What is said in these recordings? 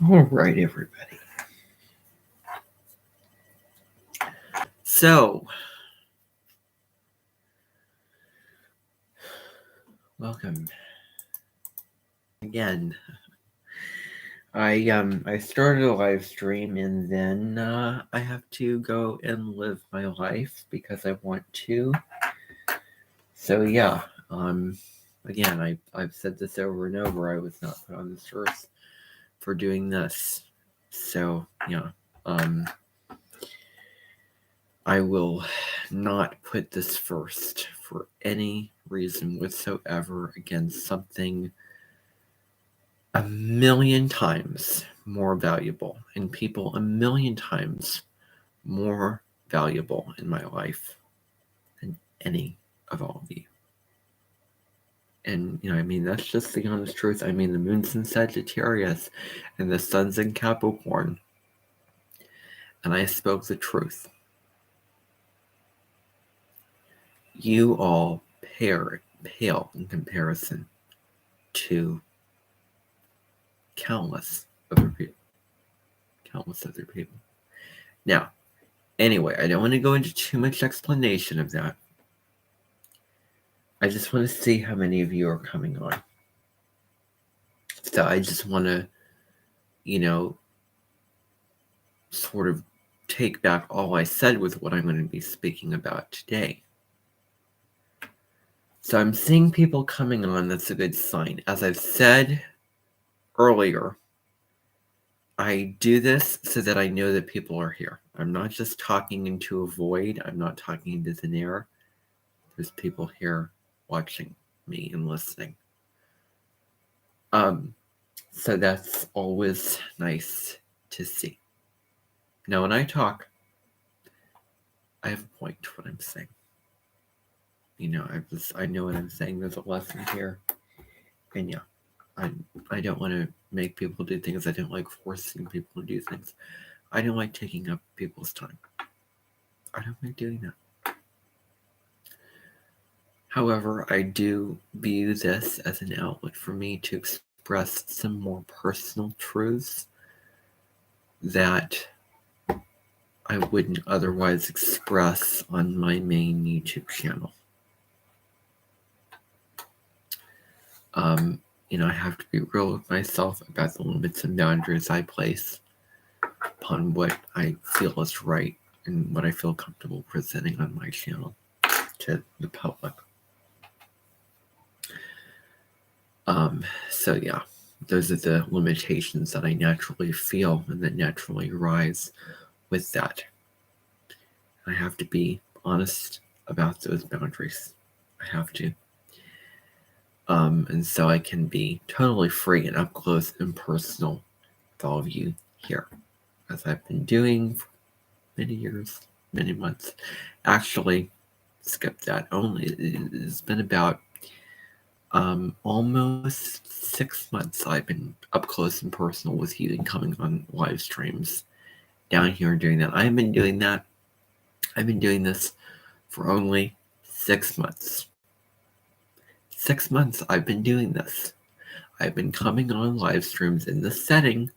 All right, everybody. So, welcome again. I started a live stream and then I have to go and live my life because I want to. So yeah, um, again I've said this over and over. I was not put on this earth for doing this. So yeah, um, I will not put this first for any reason whatsoever against something a million times more valuable and people a million times more valuable in my life than any of all of you. And, I mean, that's just the honest truth. I mean, the moon's in Sagittarius and the sun's in Capricorn. And I spoke the truth. You all pale in comparison to countless other people. Countless other people. Now, anyway, I don't want to go into too much explanation of that. I just want to see how many of you are coming on. So I just want to, sort of take back all I said with what I'm going to be speaking about today. So I'm seeing people coming on. That's a good sign. As I've said earlier, I do this so that I know that people are here. I'm not just talking into a void. I'm not talking into thin air. There's people here watching me and listening. So that's always nice to see. Now, when I talk, I have a point to what I'm saying. I know what I'm saying. There's a lesson here, and yeah, I don't want to make people do things. I don't like forcing people to do things. I don't like taking up people's time. I don't like doing that. However, I do view this as an outlet for me to express some more personal truths that I wouldn't otherwise express on my main YouTube channel. I have to be real with myself about the limits and boundaries I place upon what I feel is right and what I feel comfortable presenting on my channel to the public. So yeah, those are the limitations that I naturally feel and that naturally rise with that. I have to be honest about those boundaries. I have to. And so I can be totally free and up close and personal with all of you here, as I've been doing for many years, many months. Actually, skip that. It's been about almost 6 months I've been up close and personal with you and coming on live streams down here and doing that. I've been doing that. I've been doing this for only 6 months. 6 months I've been doing this. I've been coming on live streams in this setting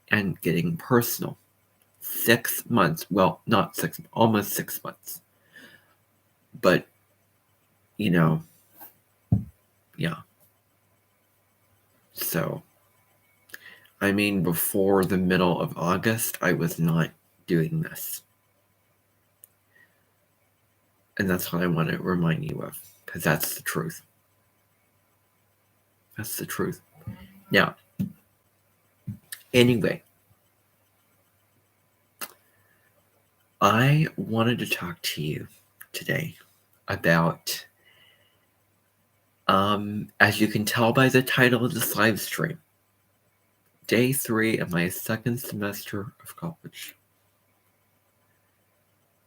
and getting personal. 6 months. Well, not 6, almost 6 months. But, yeah. So, I mean, before the middle of August, I was not doing this. And that's what I want to remind you of, because that's the truth. That's the truth. Now, anyway, I wanted to talk to you today about, as you can tell by the title of this live stream, Day 3 of my second semester of college.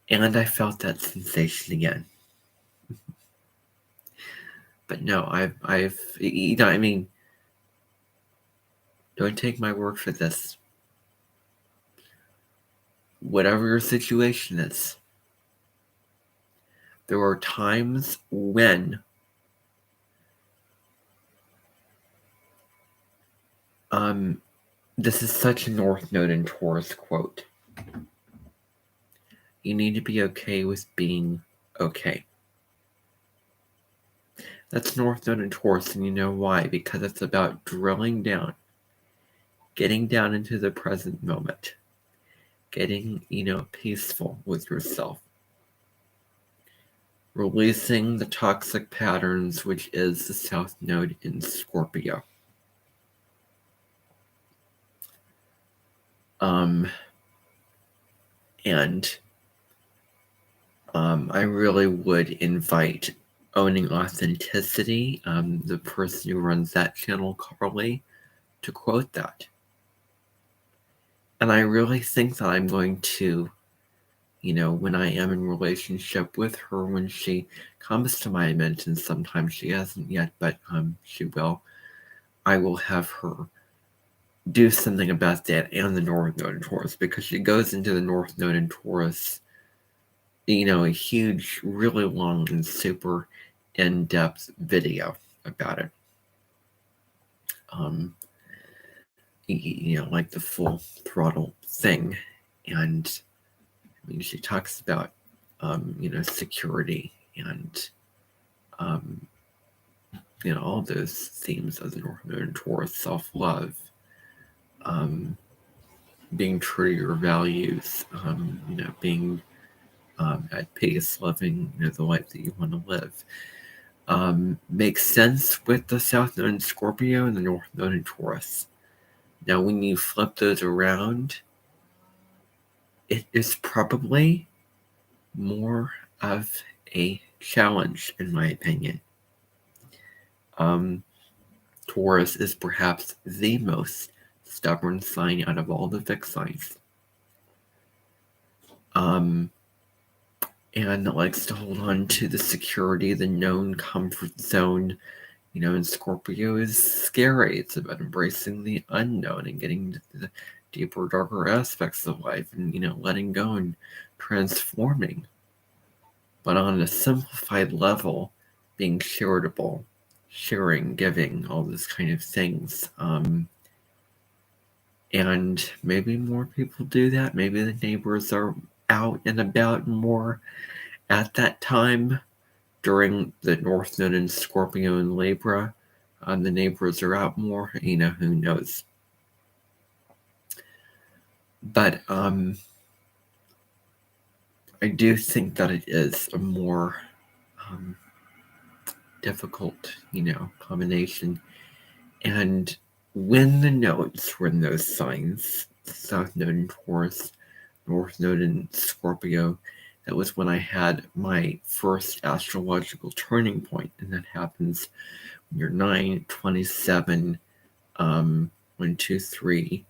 And I felt that sensation again. But no, I've, I mean, don't take my word for this. Whatever your situation is, there are times when This is such a North Node in Taurus quote. You need to be okay with being okay. That's North Node in Taurus, and you know why? Because it's about drilling down, getting down into the present moment, getting, peaceful with yourself, releasing the toxic patterns, which is the South Node in Scorpio. I really would invite Owning Authenticity, the person who runs that channel, Carly, to quote that. And I really think that I'm going to, when I am in relationship with her, when she comes to my event, and sometimes she hasn't yet, but she will, I will have her do something about that and the North Node in Taurus, because she goes into the North Node in Taurus, a huge, really long and super in-depth video about it. Like the full throttle thing. And she talks about, security and, all those themes of the North Node in Taurus, self-love, being true to your values, being at peace, living the life that you want to live. Makes sense with the South Node in Scorpio and the North Node in Taurus. Now, when you flip those around, it is probably more of a challenge, in my opinion. Taurus is perhaps the most stubborn sign out of all the fixed signs. And likes to hold on to the security, the known comfort zone. And Scorpio is scary. It's about embracing the unknown and getting to the deeper, darker aspects of life and, letting go and transforming. But on a simplified level, being charitable, sharing, giving, all those kind of things. And maybe more people do that. Maybe the neighbors are out and about more at that time during the North Node in Scorpio and Libra. The neighbors are out more, who knows. But I do think that it is a more difficult, combination. And when the nodes were in those signs, South Node in Taurus, North Node in Scorpio, that was when I had my first astrological turning point, and that happens when you're 9, 27, 1, 2, 3,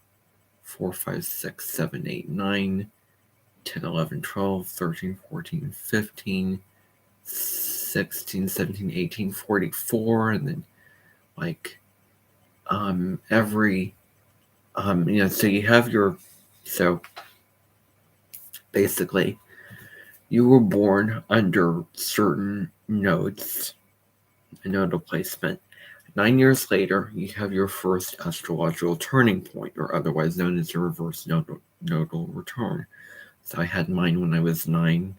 4, 5, 6, 7, 8, 9, 10, 11, 12, 13, 14, 15, 16, 17, 18, 44, and then every, so you have so basically you were born under certain nodes, a nodal placement. 9 years later, you have your first astrological turning point, or otherwise known as a reverse nodal return. So I had mine when I was 9.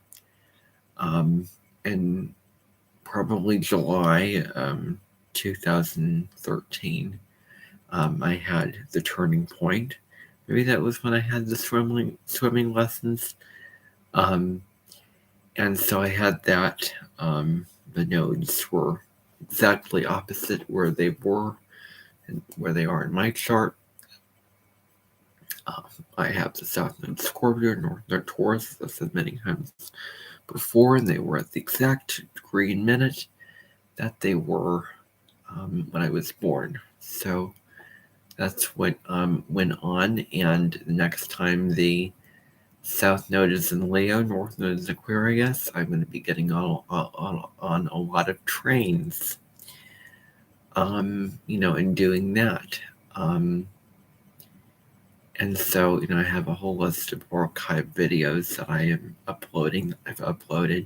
In probably July 2013, I had the turning point. Maybe that was when I had the swimming lessons. And so I had that. The nodes were exactly opposite where they were and where they are in my chart. I have the South Node Scorpio, North Node Taurus, as I said many times before, and they were at the exact degree and minute that they were when I was born. So that's what went on. And the next time the South Node is in Leo, North Node is Aquarius, I'm going to be getting on a lot of trains, and doing that. And so, I have a whole list of archive videos that I am uploading, I've uploaded,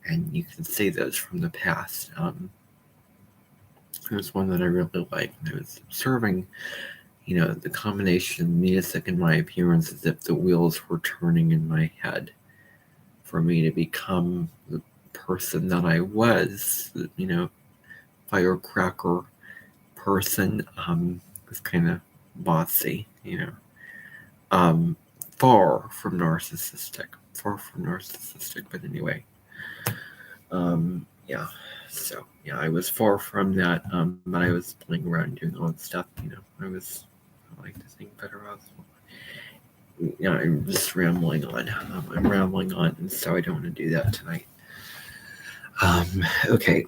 and you can see those from the past. There's one that I really like when I was observing the combination of music and my appearance as if the wheels were turning in my head for me to become the person that I was, firecracker person, was kind of bossy, far from narcissistic, but anyway, yeah. So yeah, I was far from that, but I was playing around doing all that stuff. I like to think better of. I'm just rambling on. I'm rambling on, and so I don't want to do that tonight. Okay.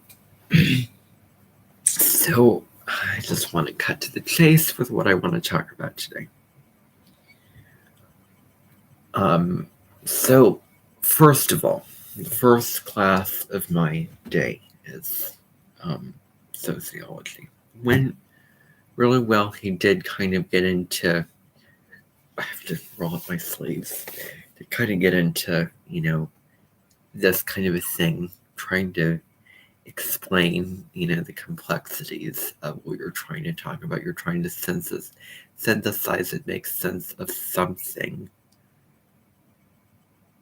So I just want to cut to the chase with what I want to talk about today. So first of all, the first class of my day is sociology. Went really well. He did kind of get into, I have to roll up my sleeves to kind of get into, this kind of a thing, trying to explain, the complexities of what you're trying to talk about. You're trying to synthesize it, make sense of something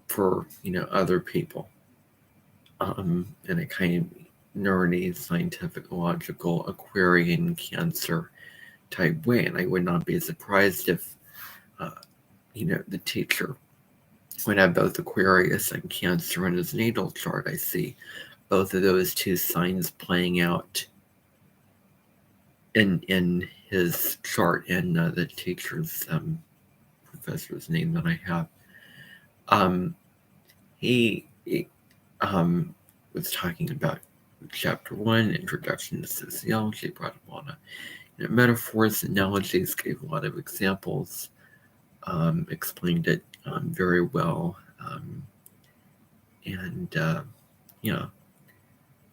for, other people. In a kind of nerdy, scientific, logical, Aquarian Cancer type way. And I would not be surprised if, the teacher would have both Aquarius and Cancer in his natal chart. I see both of those two signs playing out in his chart and the teacher's professor's name that I have. He was talking about chapter 1, Introduction to Sociology, brought up a lot of metaphors, analogies, gave a lot of examples, explained it very well, and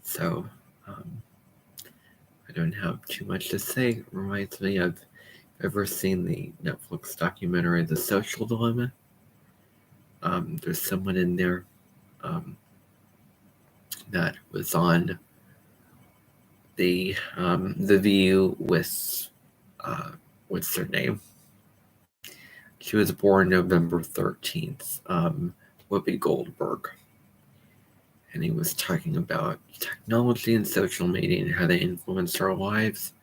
so I don't have too much to say. It reminds me of, ever seen the Netflix documentary The Social Dilemma? There's someone in there that was on the View with what's her name? She was born November 13th, Whoopi Goldberg. And he was talking about technology and social media and how they influence our lives.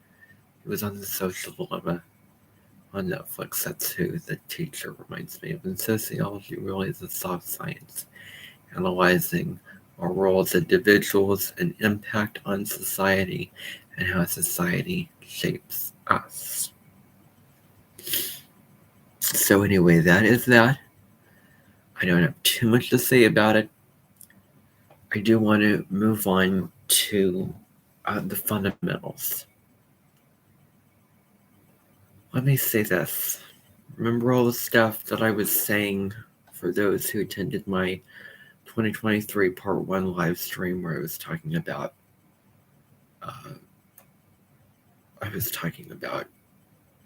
It was on The Social Dilemma on Netflix. That's who the teacher reminds me of. And sociology really is a soft science, analyzing our role as individuals and impact on society and how society shapes us. So anyway, that is that. I don't have too much to say about it. I do want to move on to the fundamentals. Let me say this. Remember all the stuff that I was saying for those who attended my 2023 Part 1 live stream where I was talking about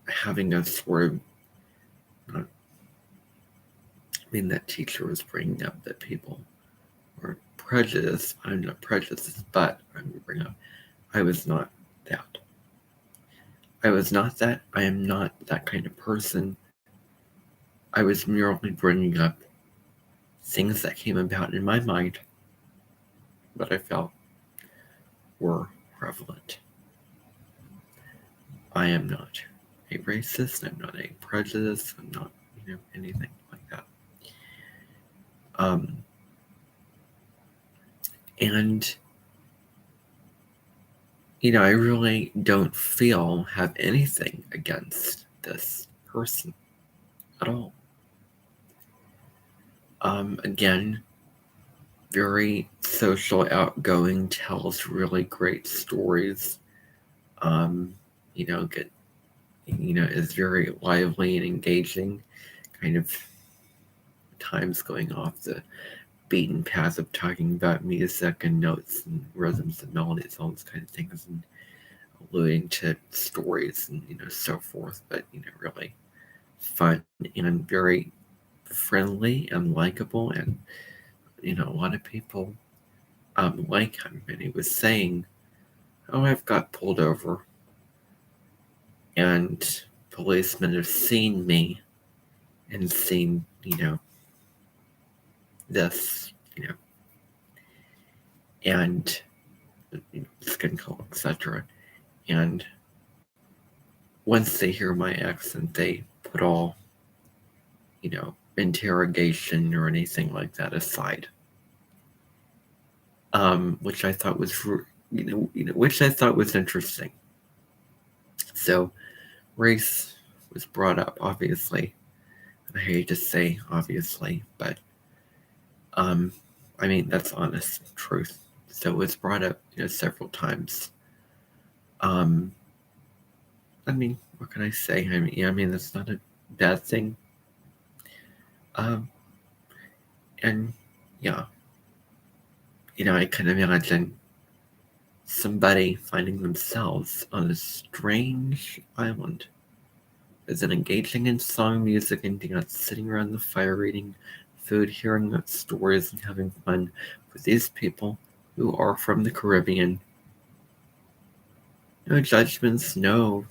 having a sort of, that teacher was bringing up that people were prejudiced. I'm not prejudiced, but I'm going to bring up, I was not that. I was not that. I am not that kind of person. I was merely bringing up things that came about in my mind that I felt were prevalent. I am not a racist. I'm not a prejudiced. I'm not, anything like that. And I really don't have anything against this person at all. Again, very social, outgoing, tells really great stories. Is very lively and engaging, kind of times going off the beaten path of talking about music and notes and rhythms and melodies, all those kind of things, and alluding to stories and so forth. But really fun and very friendly and likable, and a lot of people like him. And he was saying, "Oh, I've got pulled over, and policemen have seen me and seen, this, and skin color, etc. And once they hear my accent, they put all, interrogation or anything like that aside. Which I thought was, which I thought was interesting. So, race was brought up, obviously. I hate to say obviously, but that's honest truth. So it was brought up, several times. What can I say? That's not a bad thing. And yeah, I can imagine somebody finding themselves on a strange island as an engaging in song, music, and dance, sitting around the fire, eating food, hearing stories, and having fun with these people who are from the Caribbean. No judgments, no,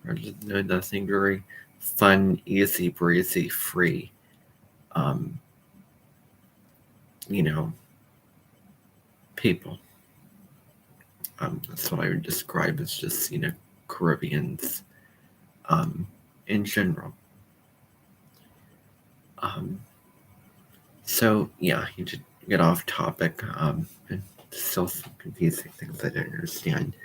nothing, very fun, easy, breezy, free. People. That's what I would describe as just, Caribbeans in general. So, yeah, you did get off topic, and still some confusing things I don't understand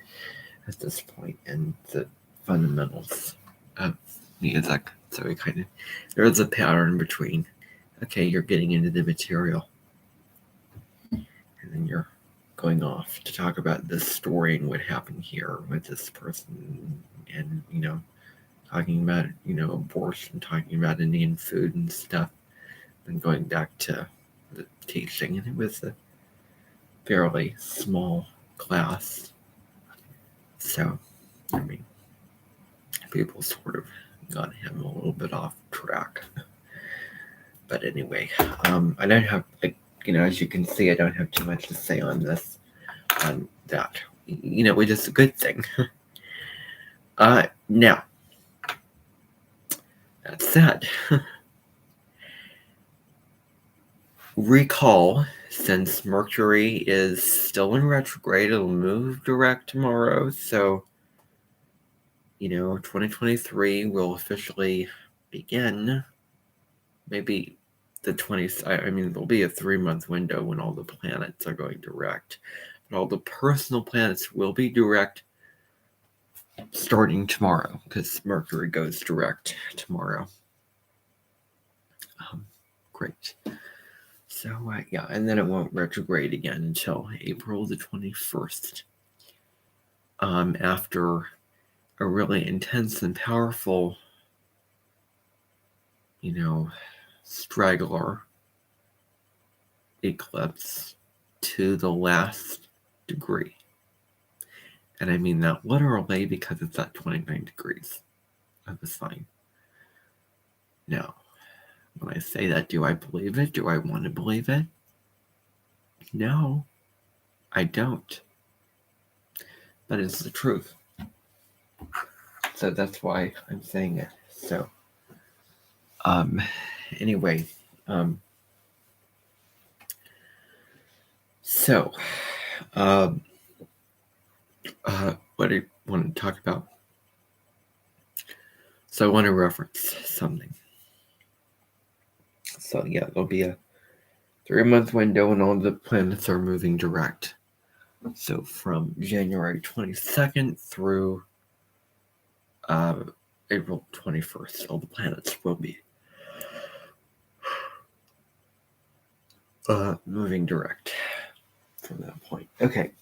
at this point, and the fundamentals of music. So there's a pattern between, okay, you're getting into the material, and then you're going off to talk about this story and what happened here with this person, and, talking about, abortion, talking about Indian food and stuff, and going back to the teaching. And it was a fairly small class. So, people sort of got him a little bit off track. But anyway, I don't have, as you can see, I don't have too much to say on this, on that, which is a good thing. Now, that said, recall, since Mercury is still in retrograde, it'll move direct tomorrow, so 2023 will officially begin. Maybe the 20th. There'll be a 3-month window when all the planets are going direct, but all the personal planets will be direct starting tomorrow, because Mercury goes direct tomorrow. Great. So, yeah, and then it won't retrograde again until April the 21st. After a really intense and powerful, straggler eclipse to the last degree. And I mean that literally, because it's at 29 degrees of the sign. Now, when I say that, do I believe it? Do I want to believe it? No, I don't. But it's the truth. So that's why I'm saying it. So, anyway, what do you want to talk about? So I want to reference something. So yeah, there'll be a 3-month window and all the planets are moving direct. So from January 22nd through April 21st, all the planets will be moving direct from that point. Okay.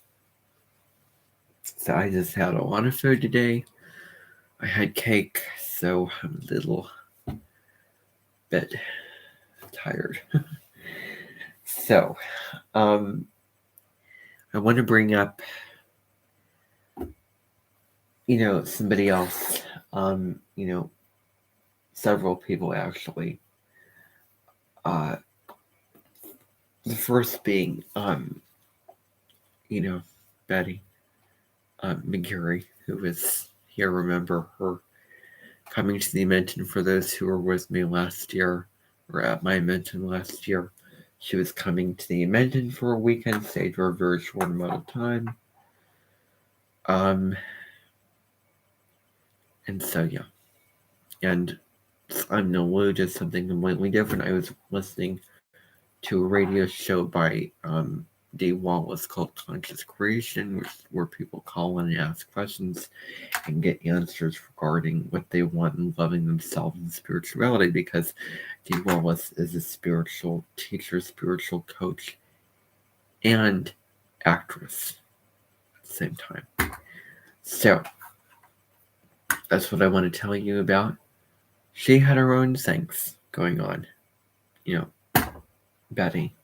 So I just had a lot of food today. I had cake, so I'm a little bit tired. So, I want to bring up, somebody else, several people actually. The first being, Betty McGarry, who was here. Remember her coming to the Menton for those who were with me last year, or at my Menton last year. She was coming to the Menton for a weekend, stayed for a very short amount of time. And so, yeah. And I'm no allude to something completely different. I was listening to a radio show by Dave Wallace called Conscious Creation, where people call in and ask questions and get answers regarding what they want in loving themselves and spirituality, because Dave Wallace is a spiritual teacher, spiritual coach, and actress at the same time. So that's what I want to tell you about. She had her own things going on. Betty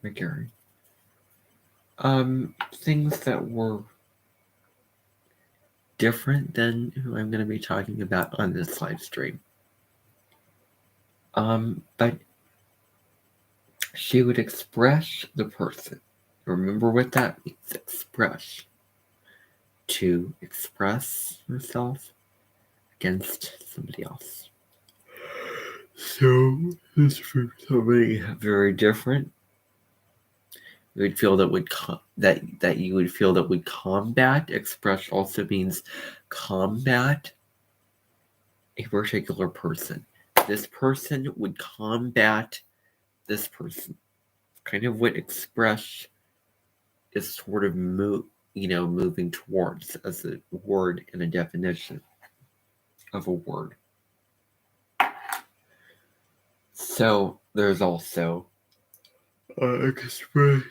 McGarry. Things that were different than who I'm going to be talking about on this live stream. But she would express the person. Remember what that means, express. To express herself against somebody else. So this is somebody very different. You would feel that you would feel that would combat. Express also means combat a particular person. This person would combat this person. Kind of what express is sort of moving towards as a word and a definition of a word. So there's also express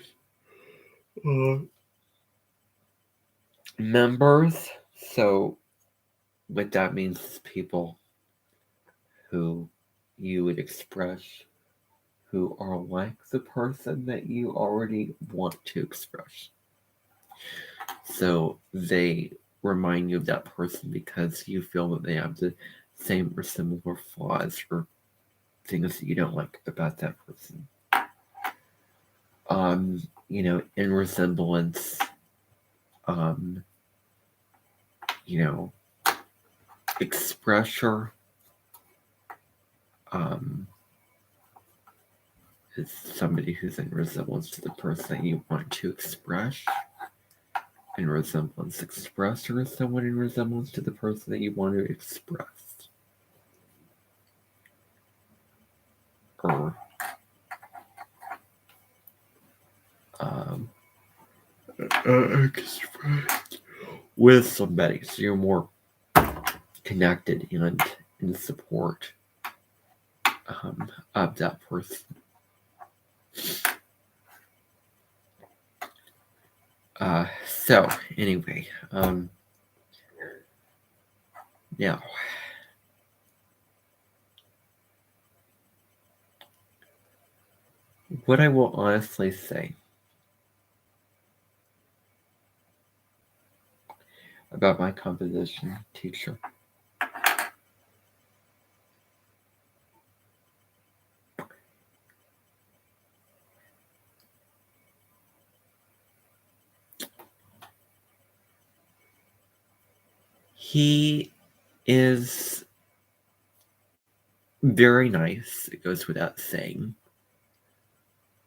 members. So what that means is people who you would express who are like the person that you already want to express. So they remind you of that person because you feel that they have the same or similar flaws or things that you don't like about that person. In resemblance, expressor, is somebody who's in resemblance to the person that you want to express. In resemblance, expressor is someone in resemblance to the person that you want to express. Or express with somebody, so you're more connected and in support of that person. So anyway, now what I will honestly say about my composition teacher. He is very nice. It goes without saying.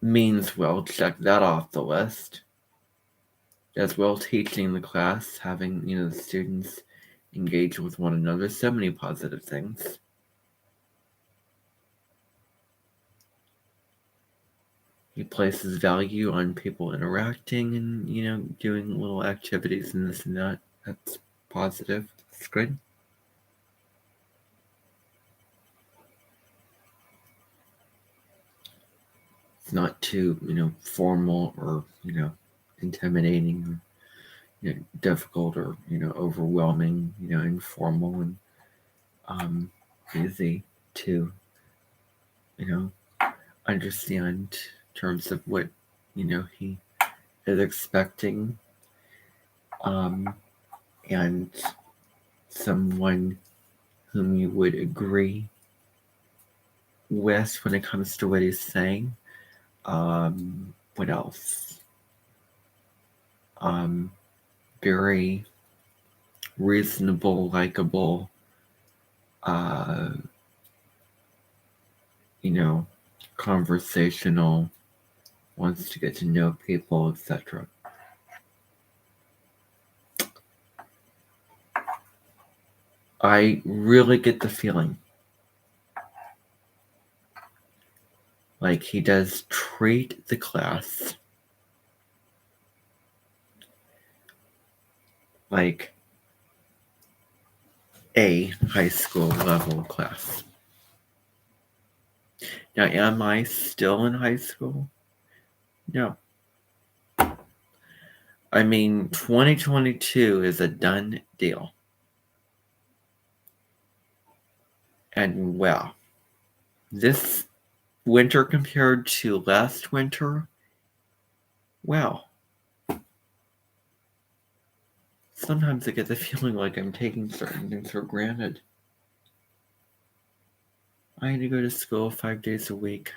Means well, check that off the list. As well, teaching the class, having the students engage with one another, so many positive things. He places value on people interacting and doing little activities and this and that. That's positive. That's good. It's not too formal or intimidating or difficult or overwhelming. Informal and easy to understand in terms of what he is expecting, and someone whom you would agree with when it comes to what he's saying. What else? Very reasonable, likable, conversational, wants to get to know people, etc. I really get the feeling like he does treat the class like a high school level class. Now, am I still in high school? No. I mean, 2022 is a done deal. And well, this winter compared to last winter, well, sometimes I get the feeling like I'm taking certain things for granted. I had to go to school 5 days a week,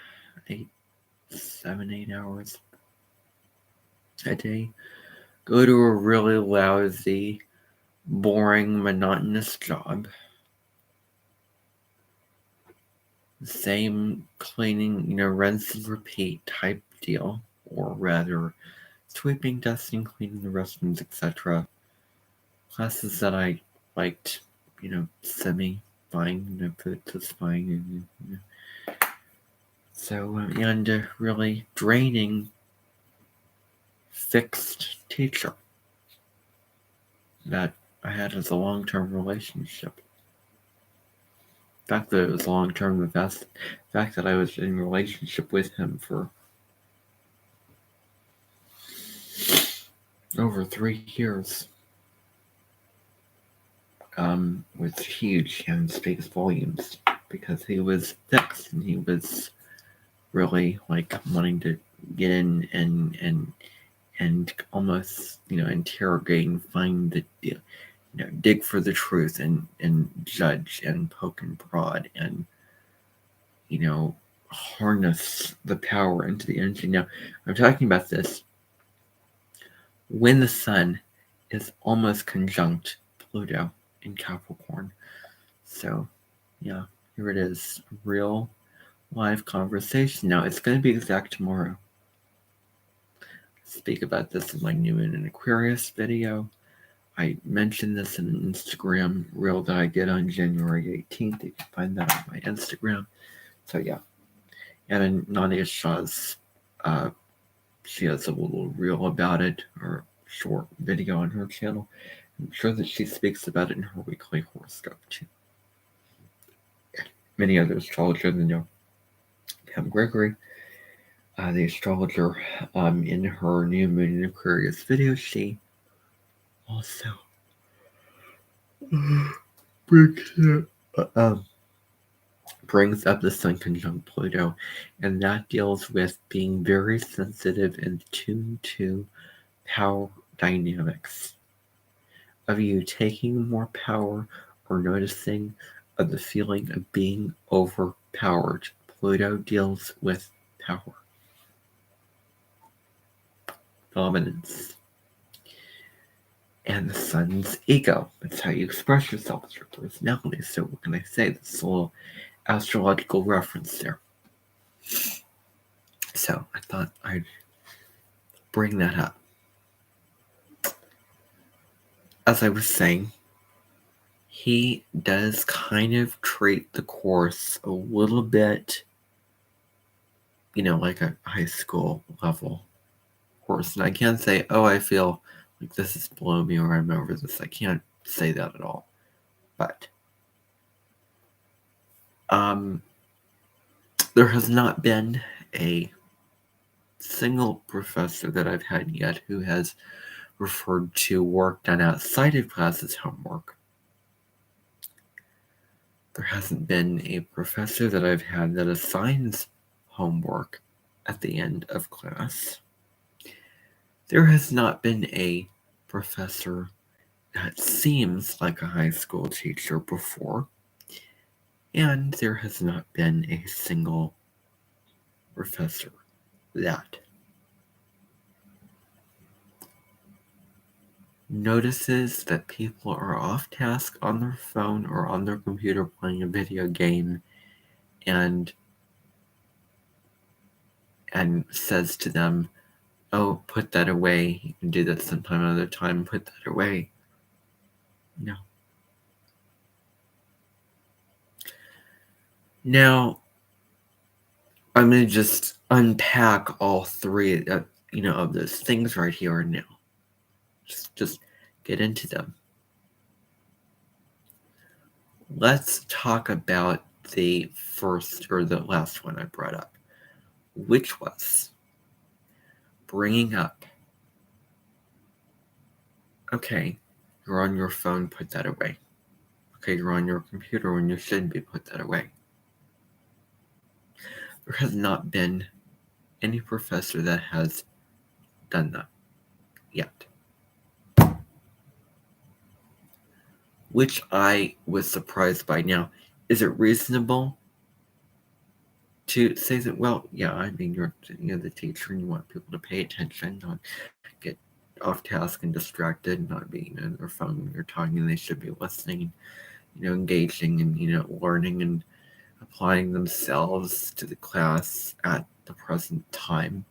7, 8 hours a day. Go to a really lousy, boring, monotonous job. Same cleaning, rinse and repeat type deal, or rather, sweeping, dusting, cleaning the restrooms, etc. Classes that I liked, semi-fine, just fine. So, and really draining, fixed teacher that I had as a long-term relationship. The fact that it was long-term, the fact that I was in a relationship with him for over 3 years was huge and speaks volumes, because he was fixed and he was really like wanting to get in and almost interrogate and find the dig for the truth and judge and poke and prod and harness the power into the energy. Now I'm talking about this when the sun is almost conjunct Pluto in Capricorn. So yeah, here it is, real live conversation. Now it's going to be exact tomorrow. Speak about this in my new moon in Aquarius video. I mentioned this in an Instagram reel that I did on January 18th. You can find that on my Instagram. So yeah. And in Nadia Shah's, she has a little reel about it, or short video on her channel. I'm sure that she speaks about it in her weekly horoscope too. Many other astrologers know. Pam Gregory, the astrologer, in her new moon in Aquarius video, she also brings up the Sun conjunct Pluto, and that deals with being very sensitive and tuned to power dynamics, of you taking more power or noticing of the feeling of being overpowered. Pluto deals with power, dominance, and the Sun's ego. It's how you express yourself, it's your personality. So what can I say? This is a little astrological reference there. So I thought I'd bring that up. As I was saying, he does kind of treat the course a little bit, like a high school level course. And I can't say, oh, I feel like this is below me or I'm over this. I can't say that at all. But there has not been a single professor that I've had yet who has referred to work done outside of class as homework. There hasn't been a professor that I've had that assigns homework at the end of class. There has not been a professor that seems like a high school teacher before. And there has not been a single professor that notices that people are off task on their phone or on their computer playing a video game and says to them, "Oh, put that away. You can do that sometime another time. Put that away." No. Now, I'm going to just unpack all three, of those things right here and now. Just get into them. Let's talk about the first or the last one I brought up, which was bringing up, okay, you're on your phone, put that away. Okay, you're on your computer when you shouldn't be, put that away. There has not been any professor that has done that yet, which I was surprised by. Now, is it reasonable to say that? Well, yeah, I mean, you're the teacher and you want people to pay attention, not get off task and distracted, not being on their phone when you're talking, and they should be listening, engaging and learning and applying themselves to the class at the present time.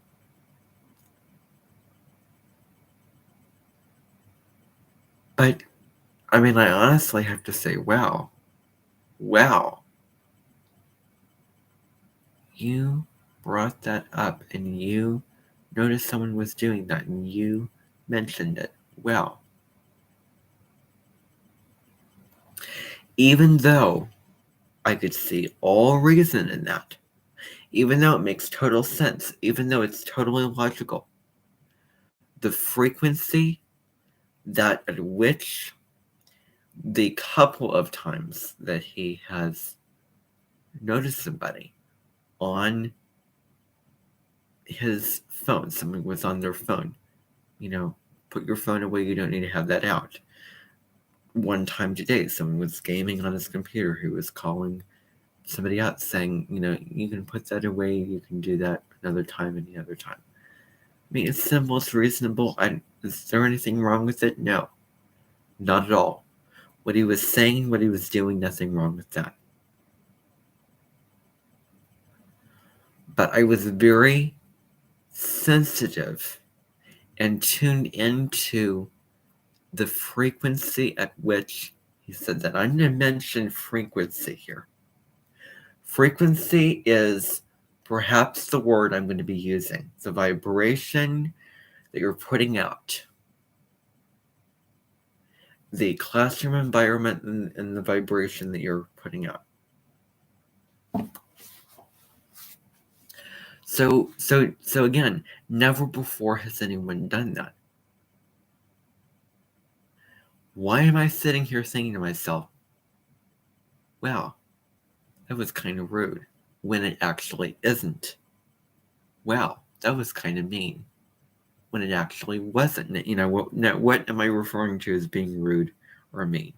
But I mean, I honestly have to say, wow, you brought that up and you noticed someone was doing that and you mentioned it. Well, even though I could see all reason in that, even though it makes total sense, even though it's totally logical, the frequency that at which the couple of times that he has noticed somebody on his phone, someone was on their phone, put your phone away, you don't need to have that out. One time today, someone was gaming on his computer who was calling somebody out saying, you can put that away, you can do that another time, any other time. I mean, it's the most reasonable. Is there anything wrong with it? No, not at all. What he was saying, what he was doing, nothing wrong with that. But I was very sensitive and tuned into the frequency at which he said that. I'm going to mention frequency here. Frequency is perhaps the word I'm going to be using. The vibration that you're putting out. The classroom environment and the vibration that you're putting out. So again, never before has anyone done that. Why am I sitting here thinking to myself, wow, that was kind of rude, when it actually isn't? Wow, that was kind of mean, when it actually wasn't. What am I referring to as being rude or mean?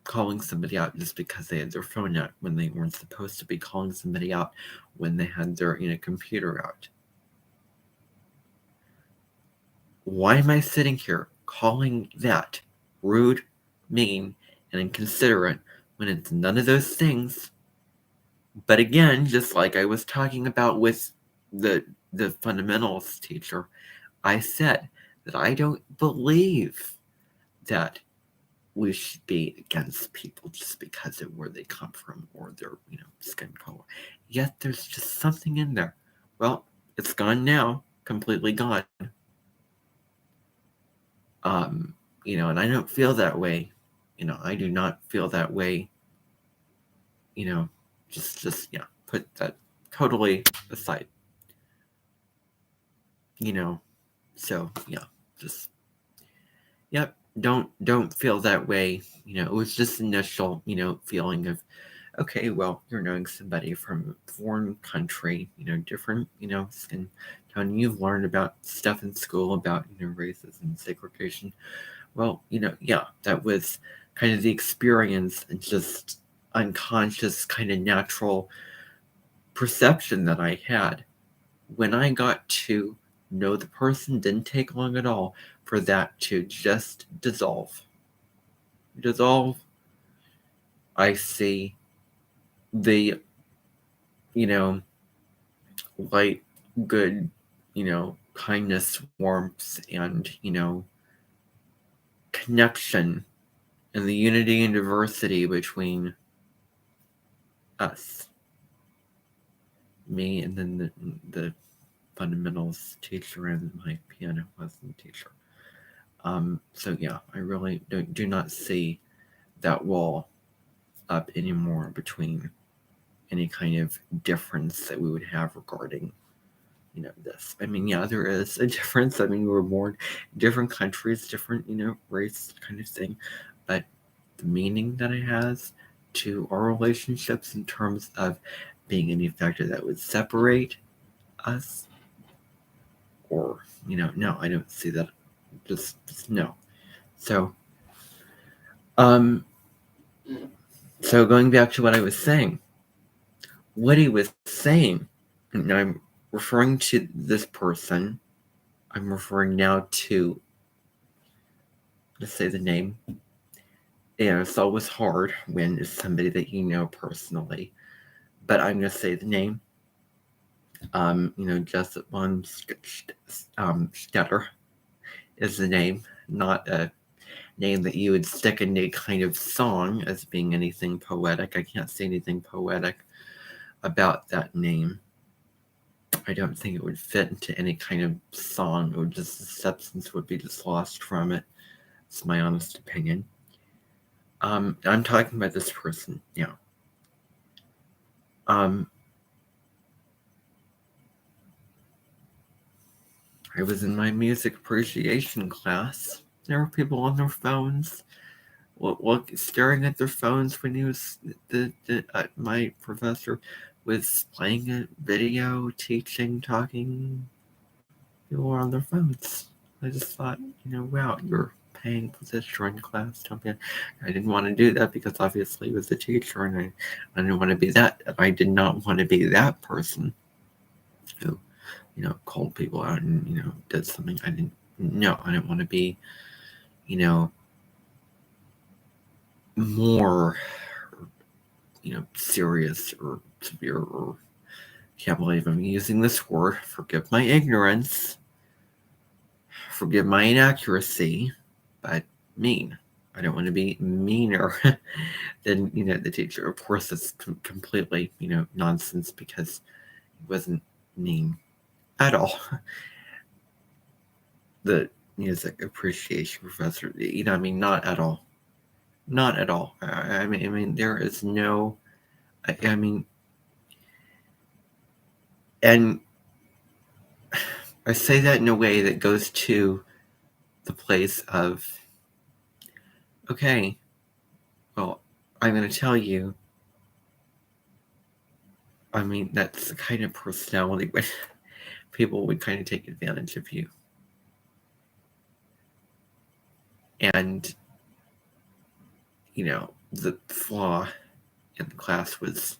Calling somebody out just because they had their phone out when they weren't supposed to be, calling somebody out when they had their computer out. Why am I sitting here calling that rude, mean, and inconsiderate when it's none of those things? But again, just like I was talking about with the fundamentals teacher, I said that I don't believe that we should be against people just because of where they come from or their skin color. Yet there's just something in there. Well, it's gone now, completely gone. And I don't feel that way. I do not feel that way. Just put that totally aside. So yeah, just yep. Don't feel that way. It was just initial, feeling of, okay, well, you're knowing somebody from a foreign country, different, skin tone. You've learned about stuff in school about, racism, segregation. Well, yeah, that was kind of the experience and just unconscious kind of natural perception that I had. When I got to No, the person didn't take long at all for that to just dissolve. Dissolve. I see the, light, good, kindness, warmth, and, connection, and the unity and diversity between us. Me and then the fundamentals teacher and my piano lesson teacher. So yeah, I really do not see that wall up anymore between any kind of difference that we would have regarding, this. I mean, yeah, there is a difference. I mean, we were born in different countries, different, race kind of thing, but the meaning that it has to our relationships in terms of being any factor that would separate us, or, no, I don't see that. Just no. So, so going back to what I was saying, what he was saying, and I'm referring to this person, I'm referring now to, let's say the name. It's always hard when it's somebody that you know personally, but I'm going to say the name. Joseph von Stetter is the name, not a name that you would stick in a kind of song as being anything poetic. I can't say anything poetic about that name. I don't think it would fit into any kind of song, or just the substance would be just lost from it. It's my honest opinion. I'm talking about this person now. I was in my music appreciation class. There were people on their phones, staring at their phones when he was my professor was playing a video, teaching, talking. People were on their phones. I just thought, wow, you're paying for this during class. I didn't want to do that because obviously he was a teacher, and I didn't want to be that. I did not want to be that person who, called people out and, did something. I didn't want to be, more, serious or severe, or can't believe I'm using this word. Forgive my ignorance. Forgive my inaccuracy, but mean. I don't want to be meaner than, the teacher. Of course, it's completely, nonsense, because he wasn't mean at all. The music appreciation professor, not at all. Not at all. I mean, there is no, I mean, and I say that in a way that goes to the place of, okay, well, I'm going to tell you, I mean, that's the kind of personality when people would kind of take advantage of you. And, the flaw in the class was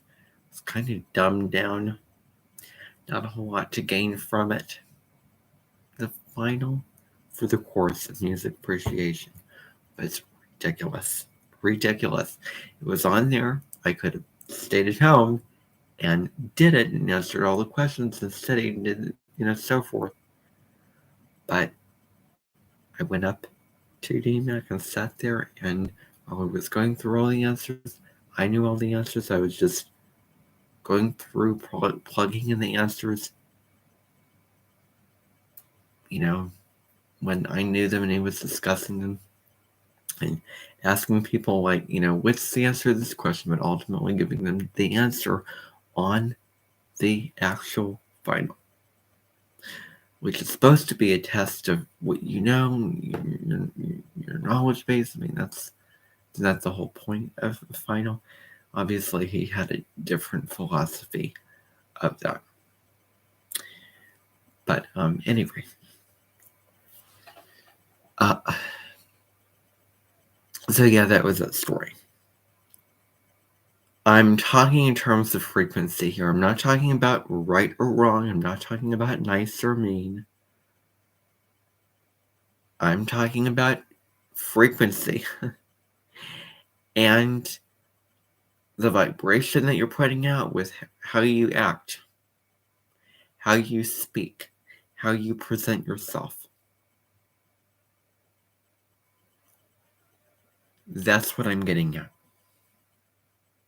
kind of dumbed down. Not a whole lot to gain from it. The final for the course of music appreciation was ridiculous. Ridiculous. It was on there. I could have stayed at home and did it and answered all the questions and studied and so forth. But I went up to DMAC and sat there, and while I was going through all the answers, I knew all the answers. I was just going through, plugging in the answers, when I knew them and he was discussing them, and asking people like, what's the answer to this question, but ultimately giving them the answer on the actual final, which is supposed to be a test of what you know, your knowledge base. I mean, that's the whole point of the final. Obviously, he had a different philosophy of that. But anyway, so yeah, that was that story. I'm talking in terms of frequency here. I'm not talking about right or wrong. I'm not talking about nice or mean. I'm talking about frequency and the vibration that you're putting out with how you act, how you speak, how you present yourself. That's what I'm getting at.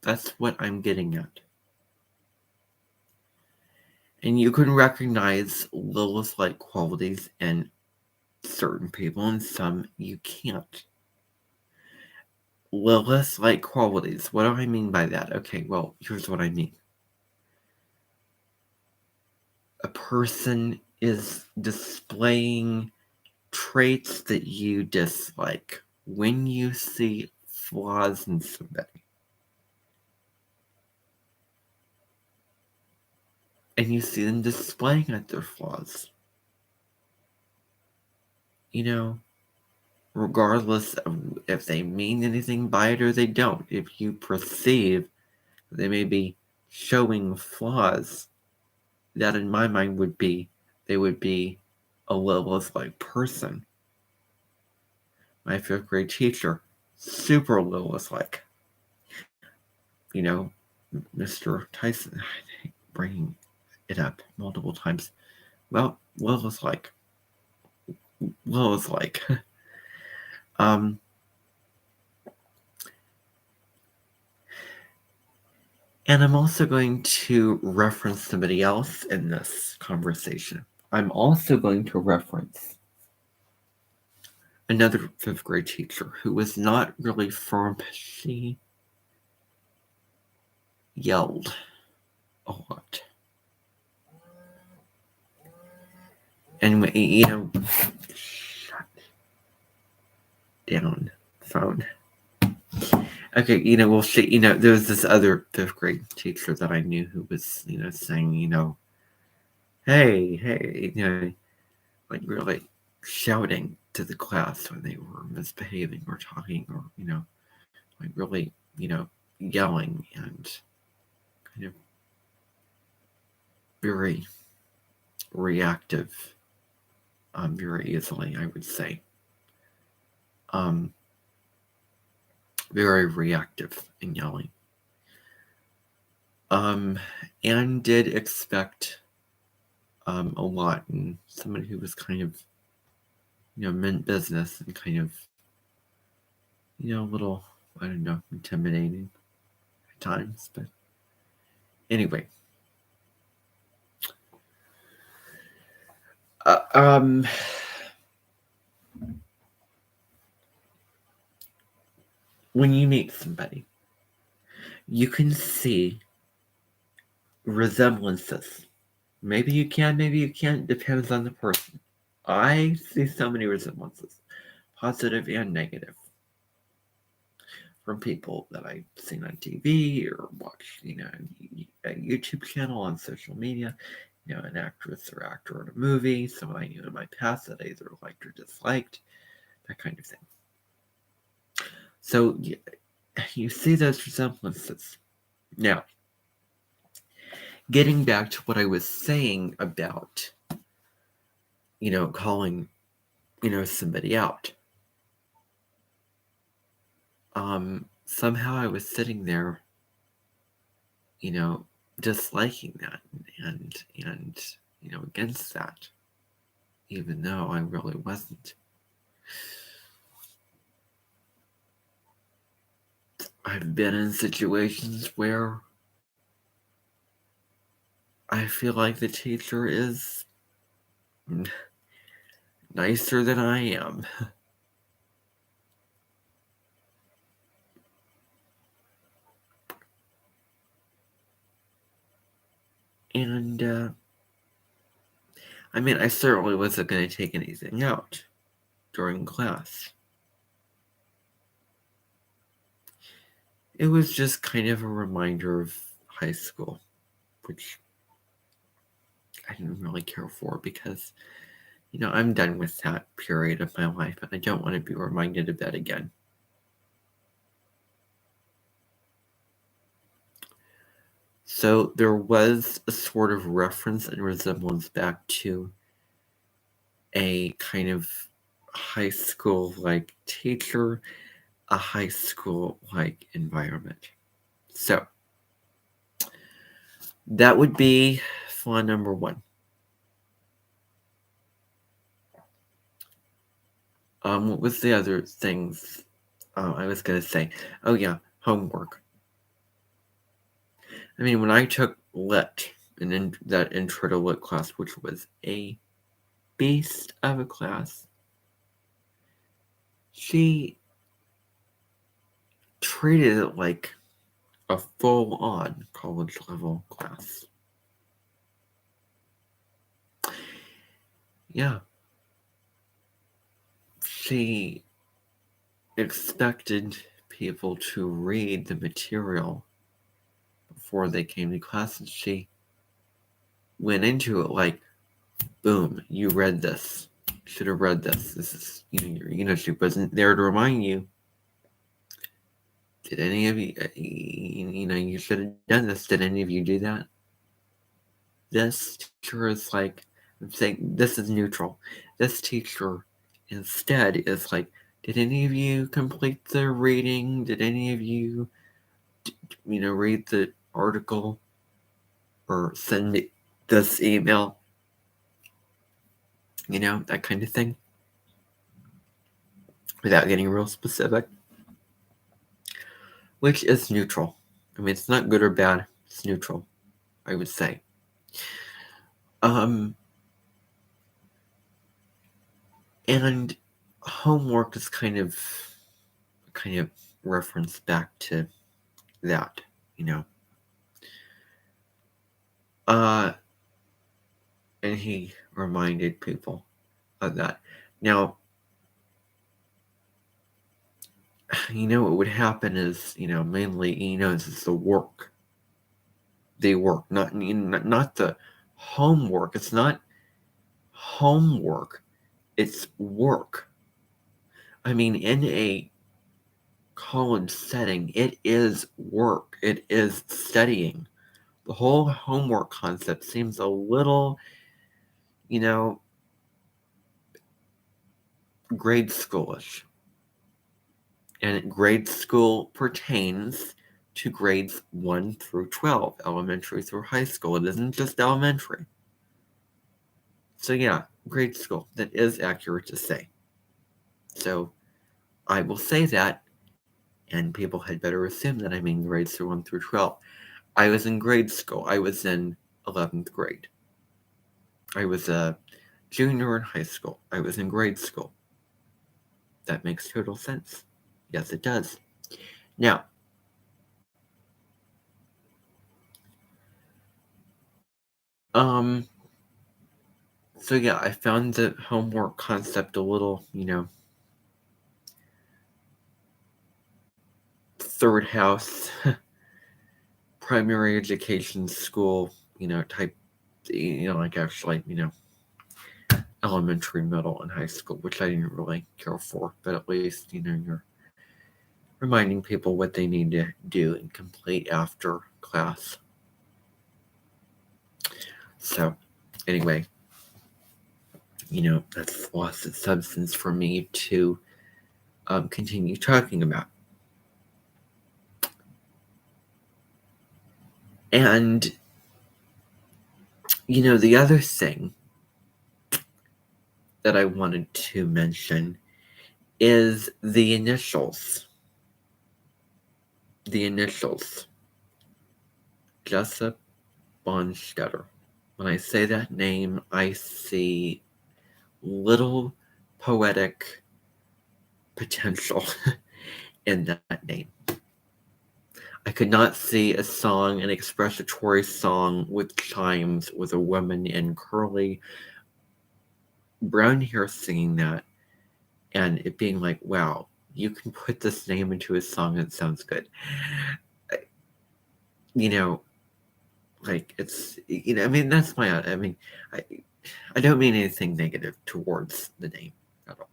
That's what I'm getting at. And you can recognize Lilith-like qualities in certain people, and some you can't. Lilith-like qualities. What do I mean by that? Okay, well, here's what I mean. A person is displaying traits that you dislike when you see flaws in somebody. And you see them displaying at their flaws. You know, regardless of if they mean anything by it or they don't, if you perceive they may be showing flaws, that in my mind would be they would be a Lilith-like person. My 5th grade teacher, super Lilith-like. You know, Mr. Tyson, I hate bringing it up multiple times. Well, Lilith-like. Lilith-like. And I'm also going to reference somebody else in this conversation. I'm also going to reference another 5th grade teacher who was not really firm. She yelled a lot. And, you know, shut down phone. Okay, you know, well, there was this other 5th grade teacher that I knew who was, saying, hey, like really shouting to the class when they were misbehaving or talking or, like really, yelling and kind of very reactive, very easily, I would say. Very reactive in yelling. And did expect a lot in somebody who was kind of, meant business and kind of, a little, I don't know, intimidating at times. But anyway. When you meet somebody, you can see resemblances. Maybe you can, maybe you can't. Depends on the person. I see so many resemblances, positive and negative, from people that I've seen on TV or watched, a YouTube channel on social media, an actress or actor in a movie, someone I knew in my past that I either liked or disliked, that kind of thing. So you see those resemblances. Now, getting back to what I was saying about, calling, somebody out. Somehow I was sitting there, disliking that and against that, even though I really wasn't. I've been in situations where I feel like the teacher is nicer than I am. And, I certainly wasn't going to take anything out during class. It was just kind of a reminder of high school, which I didn't really care for because, I'm done with that period of my life and I don't want to be reminded of that again. So there was a sort of reference and resemblance back to a kind of high school like teacher, a high school like environment. So that would be flaw number 1. What was the other things I was going to say? Oh, yeah, homework. I mean, when I took Lit, and then that intro to Lit class, which was a beast of a class, she treated it like a full-on college-level class. Yeah. She expected people to read the material before they came to class, and she went into it like, boom, you read this. Should have read this. This is, she wasn't there to remind you. Did any of you, you should have done this. Did any of you do that? This teacher is like, I'm saying this is neutral. This teacher instead is like, did any of you complete the reading? Did any of you, read the article or send me this email? That kind of thing. Without getting real specific. Which is neutral. I mean, it's not good or bad. It's neutral, I would say. And homework is kind of reference back to that, and he reminded people of that. Now, what would happen is, mainly, it's the work. They work, not the homework. It's not homework. It's work. I mean, in a college setting, it is work. It is studying. The whole homework concept seems a little, grade schoolish. And grade school pertains to grades 1 through 12, elementary through high school. It isn't just elementary. So yeah, grade school. That is accurate to say. So I will say that, and people had better assume that I mean grades 1 through 12. I was in grade school. I was in 11th grade. I was a junior in high school. I was in grade school. That makes total sense. Yes, it does. Now, so yeah, I found the homework concept a little, third house, primary education school, type, like actually, elementary, middle, and high school, which I didn't really care for, but at least, you're reminding people what they need to do and complete after class. So, anyway, that's lots of substance for me to continue talking about. And, the other thing that I wanted to mention is the initials. The initials. Jessup Bonstetter. When I say that name, I see little poetic potential in that name. I could not see an expressatory song with chimes with a woman in curly brown hair singing that, and it being like, wow, you can put this name into a song that sounds good. Like it's, I mean, that's I don't mean anything negative towards the name at all.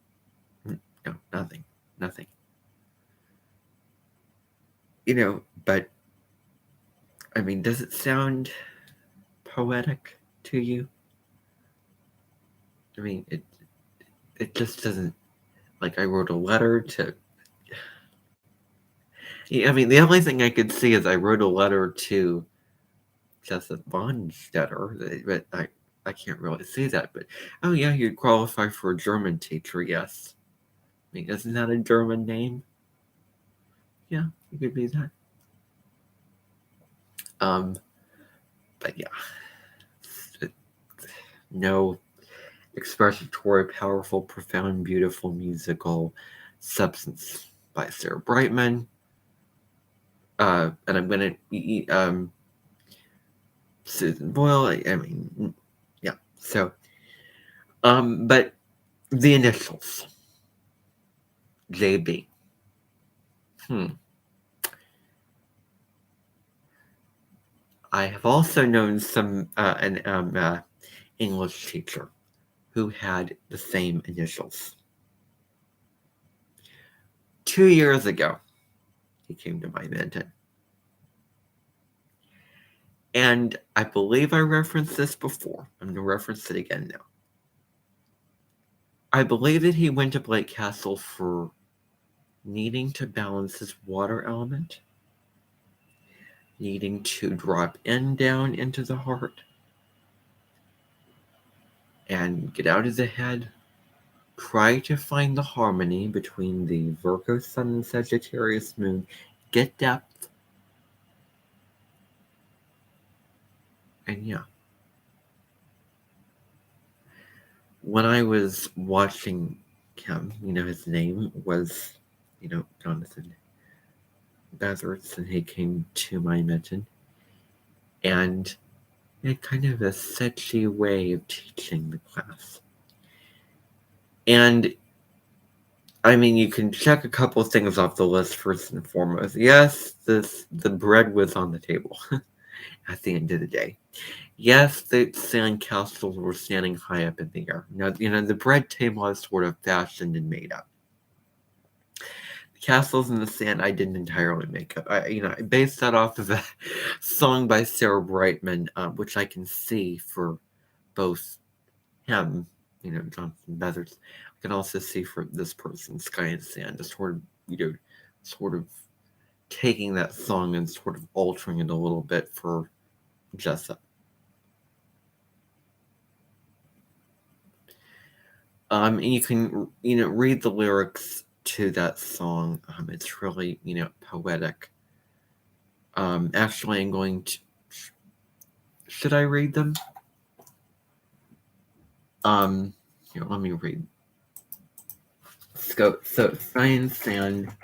No, nothing. But I mean, does it sound poetic to you? I mean, it just doesn't like I wrote a letter to. I mean, the only thing I could see is I wrote a letter to Joseph Bonstetter, but I can't really see that. But oh yeah, you'd qualify for a German teacher. Yes, I mean, isn't that a German name? Yeah, you could be that. But yeah, no expository, powerful, profound, beautiful musical substance by Sarah Brightman. And I'm gonna Susan Boyle. I mean, yeah. So, but the initials JB. I have also known an English teacher who had the same initials. 2 years ago, he came to my Minton. And I believe I referenced this before. I'm going to reference it again now. I believe that he went to Blake Castle for needing to balance his water element, needing to drop in down into the heart, and get out of the head, try to find the harmony between the Virgo Sun and Sagittarius Moon, get depth, and yeah. When I was watching him, his name was, Jonathan Bezerts, and he came to my Minton, and he had kind of a sketchy way of teaching the class. And I mean, you can check a couple of things off the list first and foremost. Yes, the bread was on the table at the end of the day. Yes, the sand castles were standing high up in the air. Now, the bread table is sort of fashioned and made up. The castles in the sand, I didn't entirely make up. I based that off of a song by Sarah Brightman, which I can see for both him, Jonathan Bezers. I can also see for this person, Sky and Sand, just sort of taking that song and sort of altering it a little bit for Jessup. And you can, read the lyrics to that song. It's really, poetic. Actually, I'm going to. Should I read them? Here, let me read. So, Sky and Sand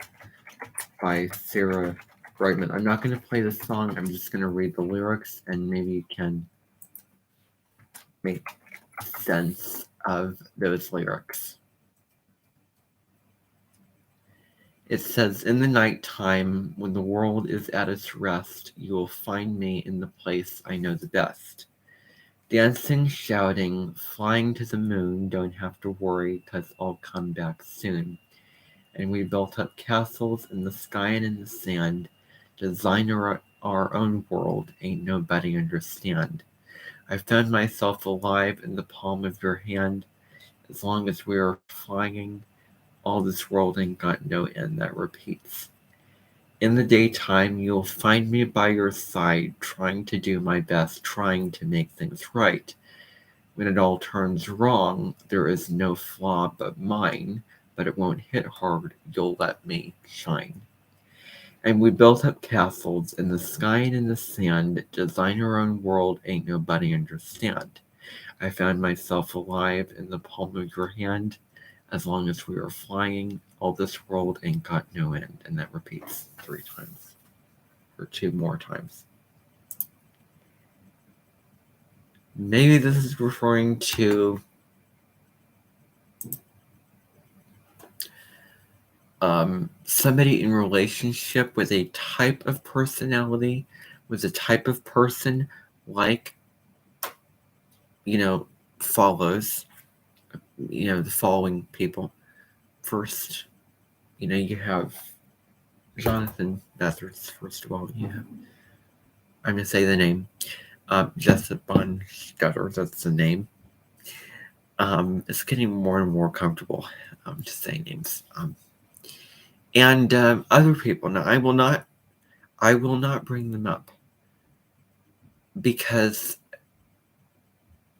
by Sarah Brightman. I'm not going to play the song. I'm just going to read the lyrics, and maybe you can make sense of those lyrics. It says, "In the nighttime, when the world is at its rest, you will find me in the place I know the best. Dancing, shouting, flying to the moon, don't have to worry, 'cause I'll come back soon. And we built up castles in the sky and in the sand, design our own world, ain't nobody understand. I found myself alive in the palm of your hand, as long as we are flying, all this world ain't got no end." That repeats. "In the daytime, you'll find me by your side, trying to do my best, trying to make things right. When it all turns wrong, there is no flaw but mine, but it won't hit hard, you'll let me shine. And we built up castles in the sky and in the sand, design our own world, ain't nobody understand. I found myself alive in the palm of your hand, as long as we are flying, all this world ain't got no end." And that repeats 3 times, or 2 more times. Maybe this is referring to somebody in relationship with a type of personality, with a type of person like, follows, the following people. First, you have Jonathan Bezers, first of all. I'm going to say the name. Jessup Bonstetter, that's the name. It's getting more and more comfortable to say names. And other people. Now, I will not bring them up because,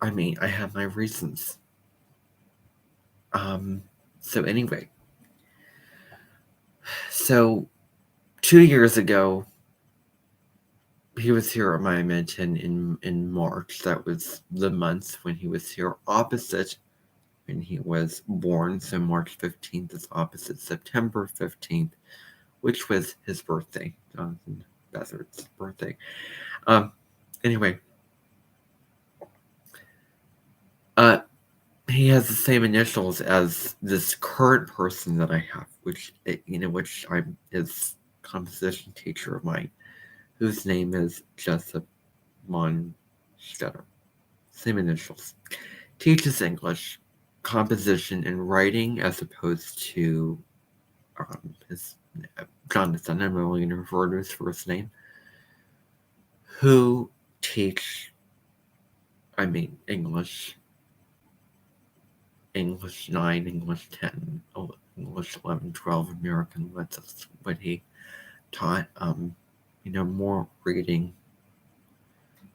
I mean, I have my reasons. So anyway, so 2 years ago, he was here at my Edmonton in March. That was the month when he was here, opposite when he was born. So March 15th is opposite September 15th, which was his birthday, Jonathan Beathard's birthday. Anyway, he has the same initials as this current person that I have, which I'm his composition teacher of mine, whose name is Jessup Monstetter. Same initials. Teaches English, composition, and writing as opposed to his Jonathan. I'm only going to refer to his first name. Who teach, English 9, English 10, English 11, 12, American Lit. That's what he taught. More reading,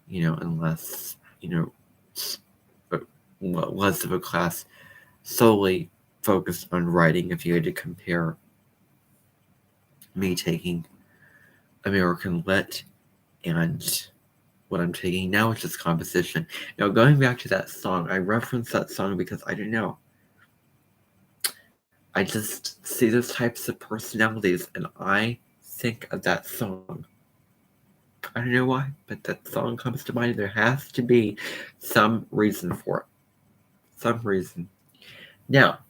and less, less of a class solely focused on writing. If you had to compare me taking American Lit and what I'm taking now, is just composition. Now, going back to that song, I referenced that song because I don't know. I just see those types of personalities and I think of that song. I don't know why, but that song comes to mind. There has to be some reason for it. Some reason. Now,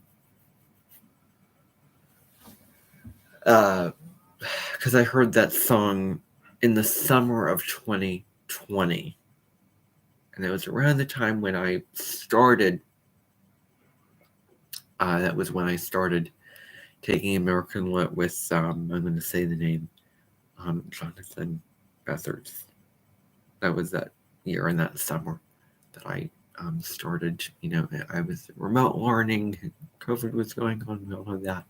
because I heard that song in the summer of 2020. And it was around the time when I started. That was when I started taking American Lit with, I'm going to say the name, Jonathan Beathard. That was that year and that summer that I started. I was remote learning. COVID was going on and all of that.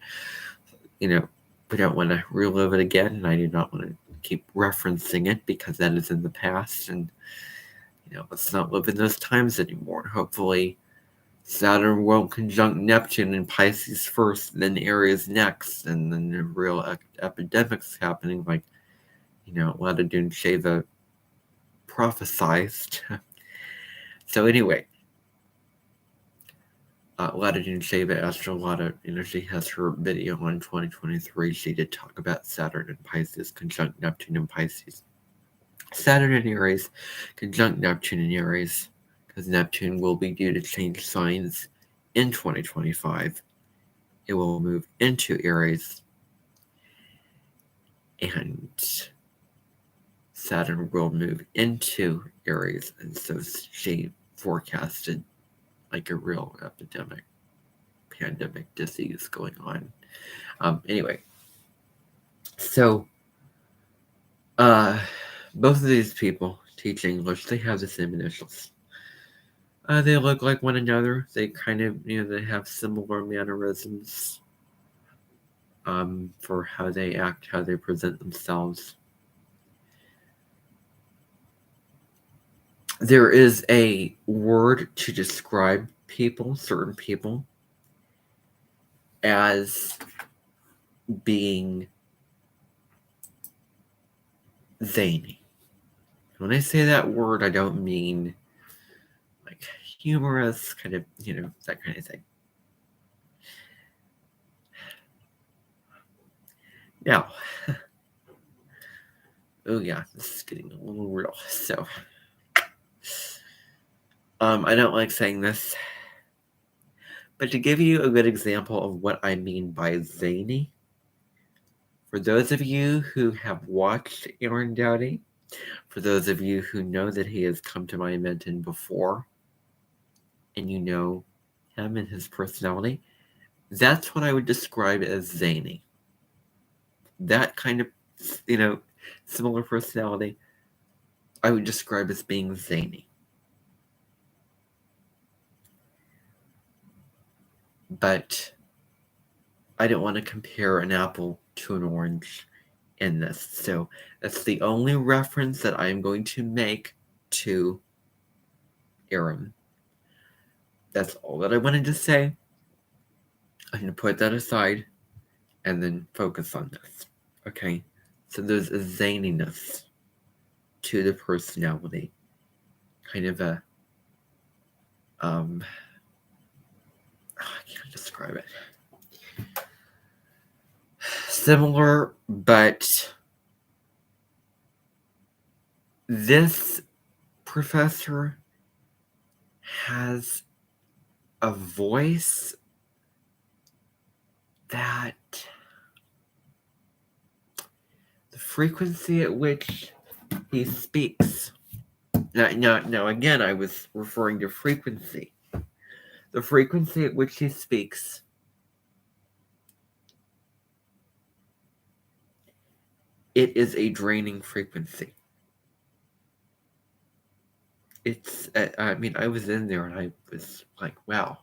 We don't want to relive it again, and I do not want to keep referencing it because that is in the past, and let's not live in those times anymore. Hopefully, Saturn won't conjunct Neptune in Pisces first, then Aries next, and then the real epidemics happening, like Latitude Shiva prophesized. So anyway, Latitude Shiva Astrolata Energy has her video on 2023. She did talk about Saturn and Pisces conjunct Neptune and Pisces. Saturn and Aries conjunct Neptune and Aries, because Neptune will be due to change signs in 2025. It will move into Aries, and Saturn will move into Aries, and so she forecasted like a real epidemic, pandemic disease going on. Anyway, so both of these people teach English. They have the same initials. They look like one another. They kind of, they have similar mannerisms for how they act, how they present themselves. There is a word to describe people, certain people, as being zany. When I say that word, I don't mean like humorous, kind of, that kind of thing. Now, oh yeah, this is getting a little real. So, I don't like saying this, but to give you a good example of what I mean by zany, for those of you who have watched Aaron Doughty, for those of you who know that he has come to my Edmonton before, and you know him and his personality, that's what I would describe as zany. That kind of, similar personality, I would describe as being zany. but I don't want to compare an apple to an orange in this. So that's the only reference that I'm going to make to Aaron. That's all that I wanted to say. I'm going to put that aside and then focus on this. Okay? So there's a zaniness to the personality. Kind of a, I can't describe it. Similar, but this professor has a voice that the frequency at which he speaks. Now, again, I was referring to frequency. The frequency at which he speaks it is a draining frequency. It's, I mean, I was in there and I was like, wow.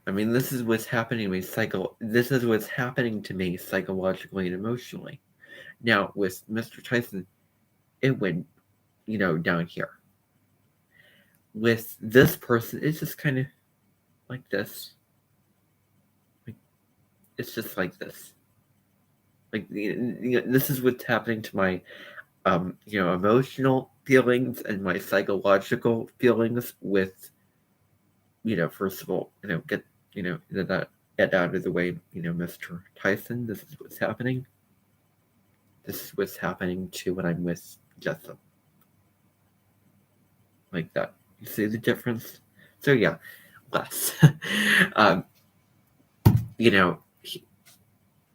I mean, this is what's happening to me this is what's happening to me psychologically and emotionally. Now, with Mr. Tyson, it went, down here. With this person, it's just kind of like this. It's just like this. Like, this is what's happening to my, emotional feelings and my psychological feelings with, first of all, get out of the way, Mr. Tyson. This is what's happening. This is what's happening to when I'm with Jessup. Like that. You see the difference? So yeah, less.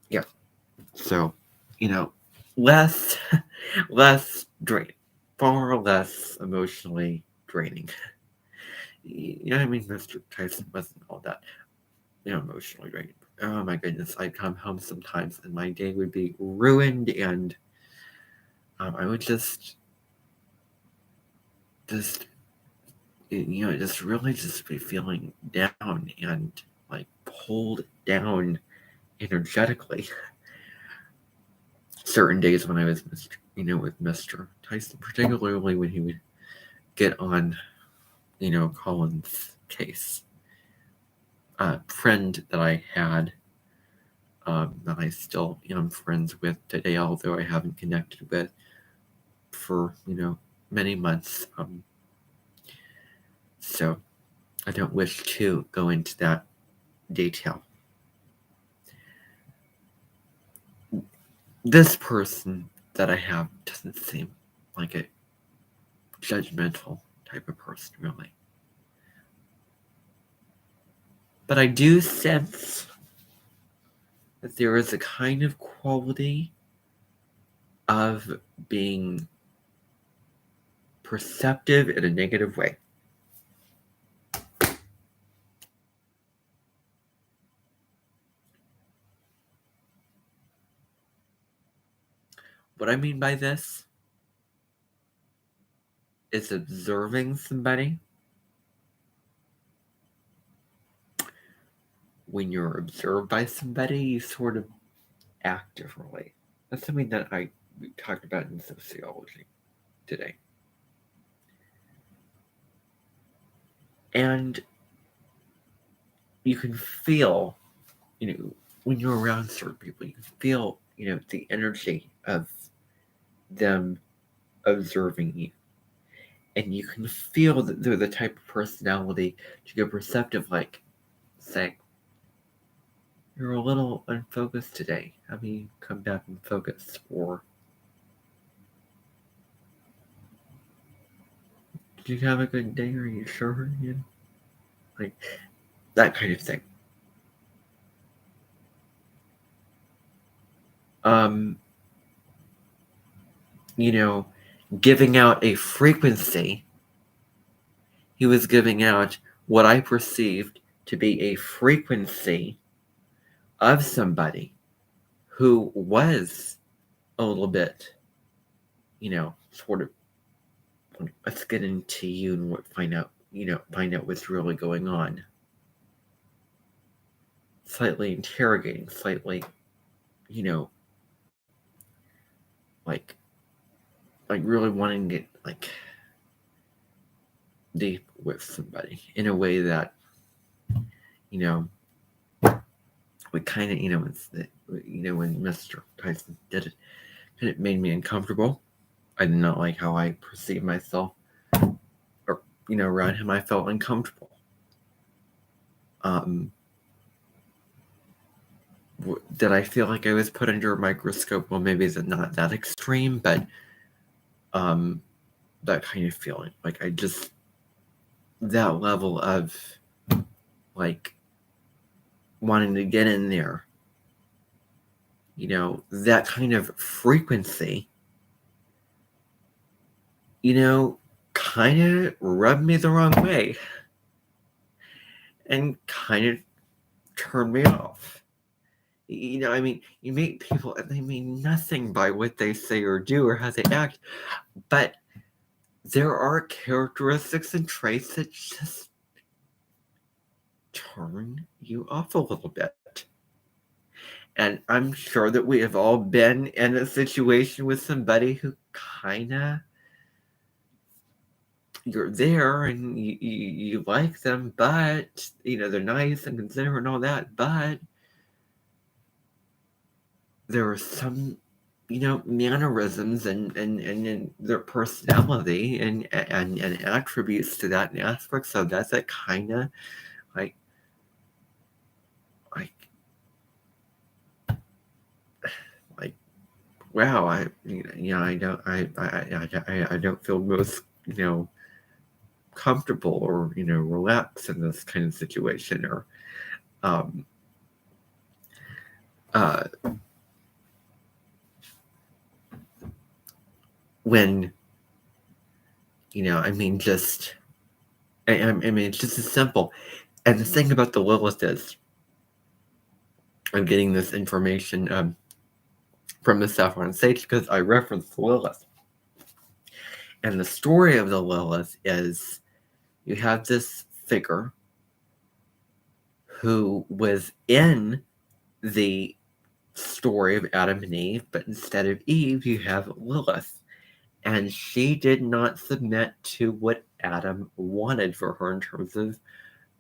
Yeah. So, less draining. Far less emotionally draining. I mean, Mr. Tyson wasn't all that, emotionally draining. Oh my goodness, I'd come home sometimes and my day would be ruined and I would just really just be feeling down and like pulled down energetically. Certain days when I was, with Mr. Tyson, particularly when he would get on, Colin's case. A friend that I had, that I still am friends with today, although I haven't connected with for, many months. So I don't wish to go into that detail. This person that I have doesn't seem like a judgmental type of person, really. But I do sense that there is a kind of quality of being perceptive in a negative way. What I mean by this is observing somebody. When you're observed by somebody, you sort of act differently. That's something that we talked about in sociology today. And you can feel, when you're around certain people, you can feel, the energy of them observing you. And you can feel that they're the type of personality to get perceptive, like saying, you're a little unfocused today. Have you come back and focus? Or did you have a good day? Are you sure? Like that kind of thing. Giving out a frequency. He was giving out what I perceived to be a frequency of somebody who was a little bit, sort of, let's get into you and find out find out what's really going on. Slightly interrogating, slightly, like really wanting to get deep with somebody in a way that we kind of when Mr. Tyson did it, and it made me uncomfortable. I did not like how I perceived myself, or around him. I felt uncomfortable. Did I feel like I was put under a microscope? Well, maybe it's not that extreme, but that kind of feeling, like I just, that level of wanting to get in there, that kind of frequency, kind of rubbed me the wrong way and kind of turned me off. You meet people and they mean nothing by what they say or do or how they act, but there are characteristics and traits that just turn you off a little bit. And I'm sure that we have all been in a situation with somebody who kind of, you're there and you like them, but, they're nice and considerate and all that, but there are some, mannerisms and their personality and attributes to that and aspects of that kind of like wow, I don't feel most comfortable or relaxed in this kind of situation, or when just it's just as simple. And the thing about the Lilith is, I'm getting this information from the Saffron Sage because I referenced Lilith. And the story of the Lilith is, you have this figure who was in the story of Adam and Eve, but instead of Eve, you have Lilith. And she did not submit to what Adam wanted for her in terms of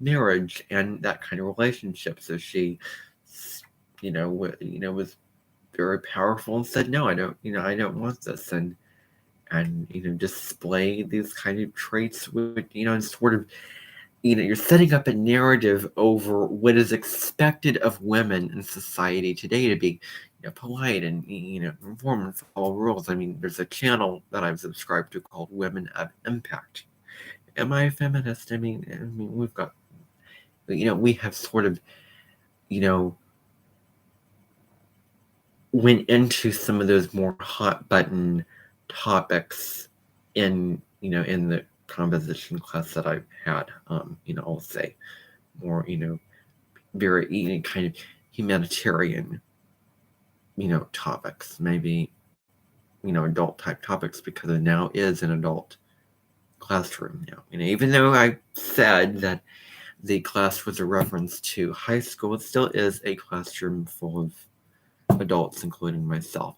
marriage and that kind of relationship. So she, was very powerful and said, no, I don't want this. And display these kind of traits with, and sort of, you're setting up a narrative over what is expected of women in society today to be, polite and, inform and follow rules. There's a channel that I've subscribed to called Women of Impact. Am I a feminist? We've got, we have sort of, went into some of those more hot button topics in the composition class that I've had. I'll say more, very kind of humanitarian, topics, maybe, adult type topics, because it now is an adult classroom now. Even though I said that the class was a reference to high school, it still is a classroom full of adults, including myself.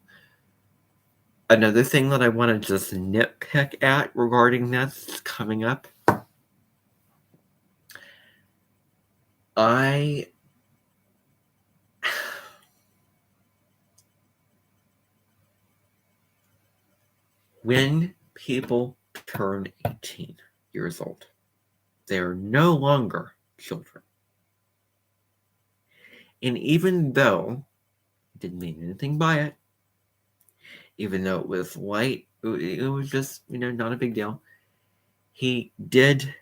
Another thing that I want to just nitpick at regarding this coming up, when people turn 18 years old, they are no longer children. And even though I didn't mean anything by it, even though it was light, it was just, not a big deal. He did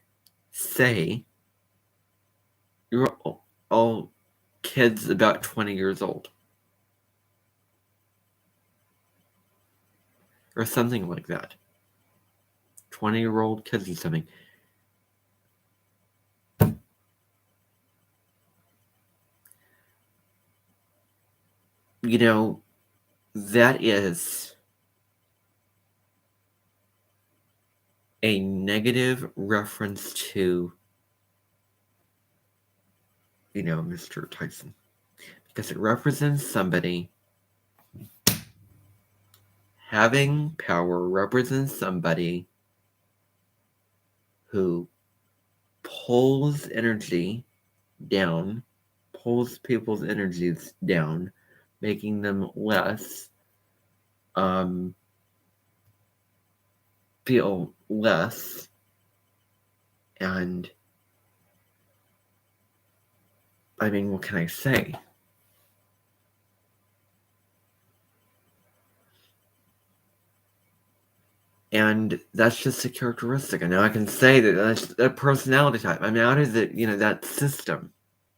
say, you're all kids about 20 years old. Or something like that. 20-year-old kids or something. That is a negative reference to, Mr. Tyson, because it represents somebody having power, represents somebody who pulls energy down, pulls people's energies down, making them less, feel less, and I mean, what can I say? And that's just a characteristic. And now I can say that that's a personality type. I mean, how does it, that system,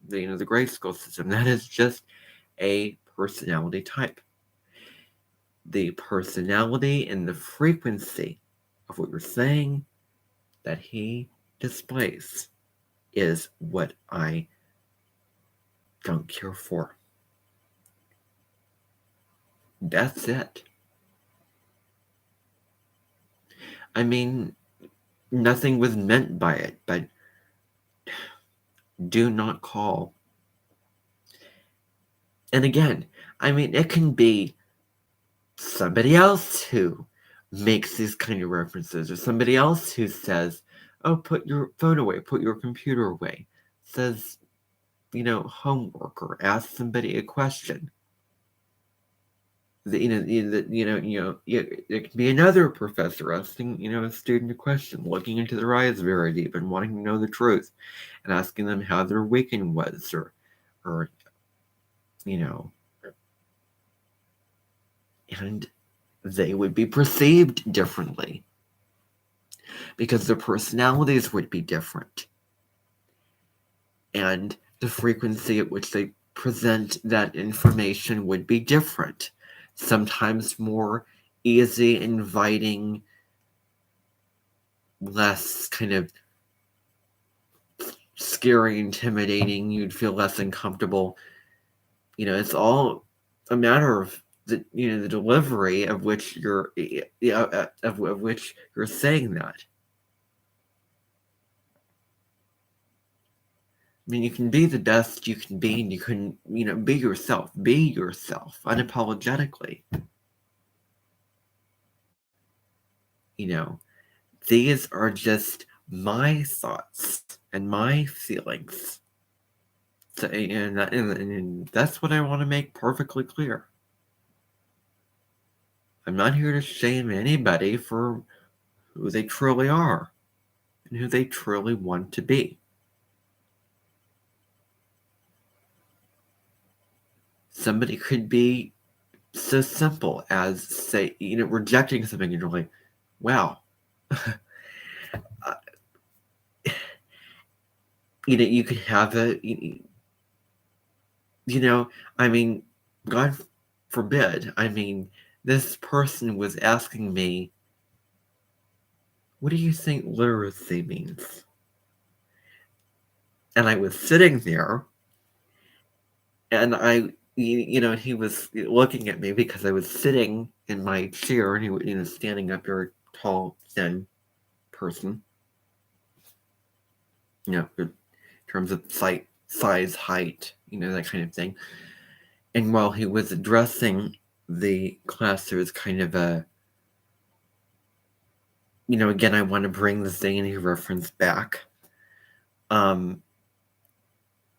the grade school system, that is just a personality type. The personality and the frequency of what you're saying that he displays is what I don't care for. That's it. I mean, nothing was meant by it, but do not call. And again, I mean, it can be somebody else who makes these kind of references, or somebody else who says, oh, put your phone away, put your computer away, says, homework, or ask somebody a question. It can be another professor asking, a student a question, looking into their eyes very deep and wanting to know the truth, and asking them how their weekend was, or and they would be perceived differently because their personalities would be different, and the frequency at which they present that information would be different. Sometimes more easy, inviting, less kind of scary, intimidating. You'd feel less uncomfortable. It's all a matter of the delivery of which you're of which you're saying that. I mean, you can be the best you can be, and you can, be yourself unapologetically. These are just my thoughts and my feelings. So, and that's what I want to make perfectly clear. I'm not here to shame anybody for who they truly are and who they truly want to be. Somebody could be so simple as, say, rejecting something, and you're like, wow. You could have a, I mean, God forbid, I mean, this person was asking me, what do you think literacy means? And I was sitting there, and he was looking at me because I was sitting in my chair, and he was, standing up, very tall, thin person, in terms of size, height, that kind of thing. And while he was addressing the class, there was kind of a, again, I want to bring the Zany reference back.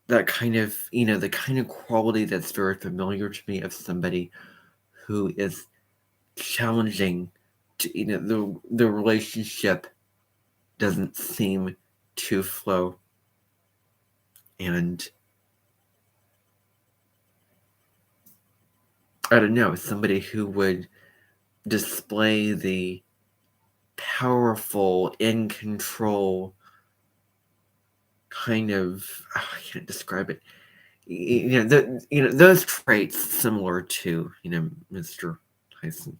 That kind of, the kind of quality that's very familiar to me of somebody who is challenging to, the relationship doesn't seem to flow. And I don't know, somebody who would display the powerful, in control kind of, I can't describe it. Those traits similar to, Mr. Tyson,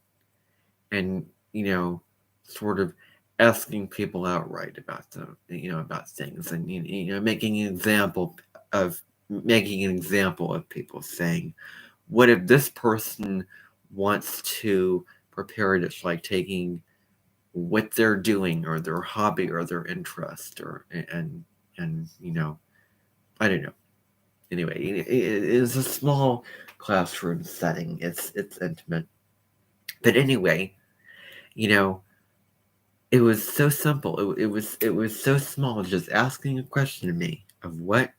and, sort of asking people outright about them, about things, and, making an example of people, saying, what if this person wants to prepare it? It's like taking what they're doing or their hobby or their interest and I don't know. Anyway, it is a small classroom setting. It's intimate. But anyway, it was so simple. It was so small, just asking a question to me of what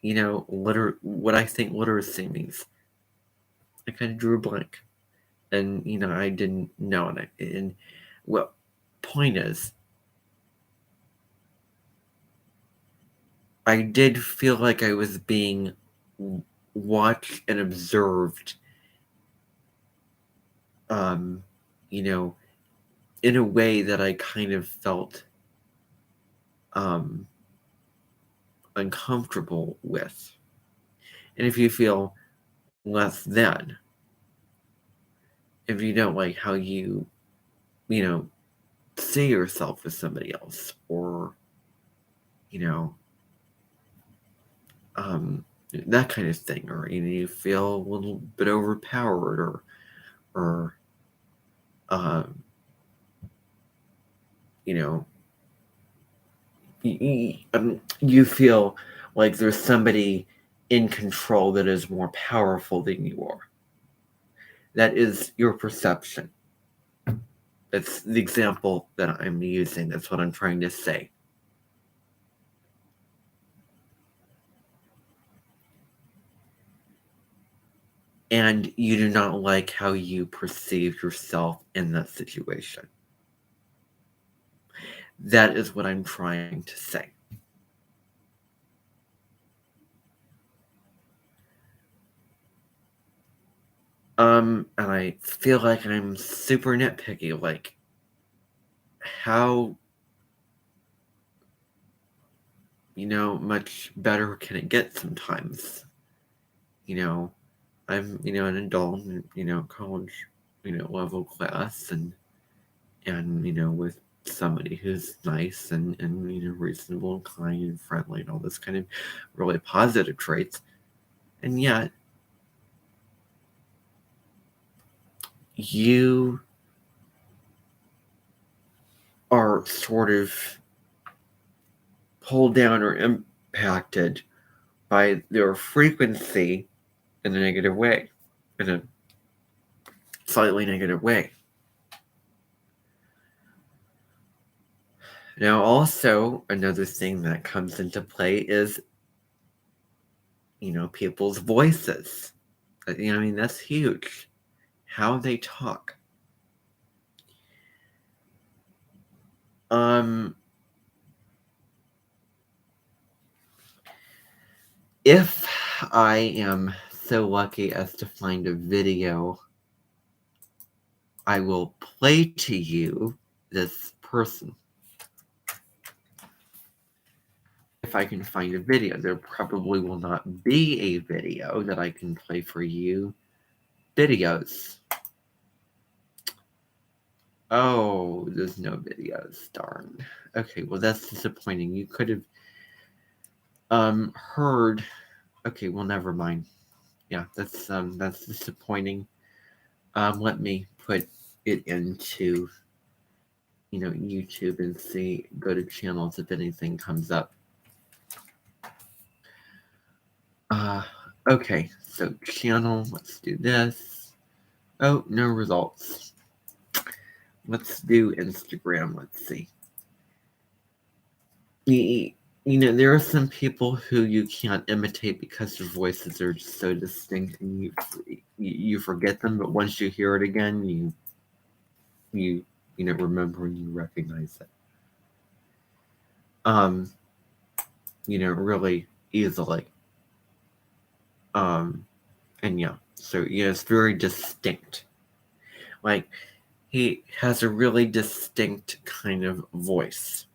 what I think literacy means. I kind of drew a blank, and I didn't know, and well, point is, I did feel like I was being watched and observed, in a way that I kind of felt uncomfortable with. And if you feel less than, if you don't like how you see yourself as somebody else, or that kind of thing, or you feel a little bit overpowered, or you feel like there's somebody in control that is more powerful than you are. That is your perception. That's the example that I'm using. That's what I'm trying to say. And you do not like how you perceive yourself in that situation. That is what I'm trying to say. And I feel like I'm super nitpicky, like how much better can it get sometimes? I'm an adult, college, level class, and with somebody who's nice and reasonable and kind and friendly and all this kind of really positive traits, and yet you are sort of pulled down or impacted by their frequency in a negative way, in a slightly negative way. Now, also, another thing that comes into play is, people's voices. That's huge. How they talk. If I am so lucky as to find a video, I will play to you this person. If I can find a video, there probably will not be a video that I can play for you. Videos. Oh, there's no videos. Darn. Okay, well that's disappointing. You could have heard. Okay, well never mind. Yeah, that's disappointing. Let me put it into YouTube and go to channels if anything comes up. Okay, so channel, let's do this. Oh, no results. Let's do Instagram, let's see. There are some people who you can't imitate because their voices are so distinct and you forget them, but once you hear it again, you remember and you recognize it. Really easily. And yeah, so it's very distinct. Like, he has a really distinct kind of voice.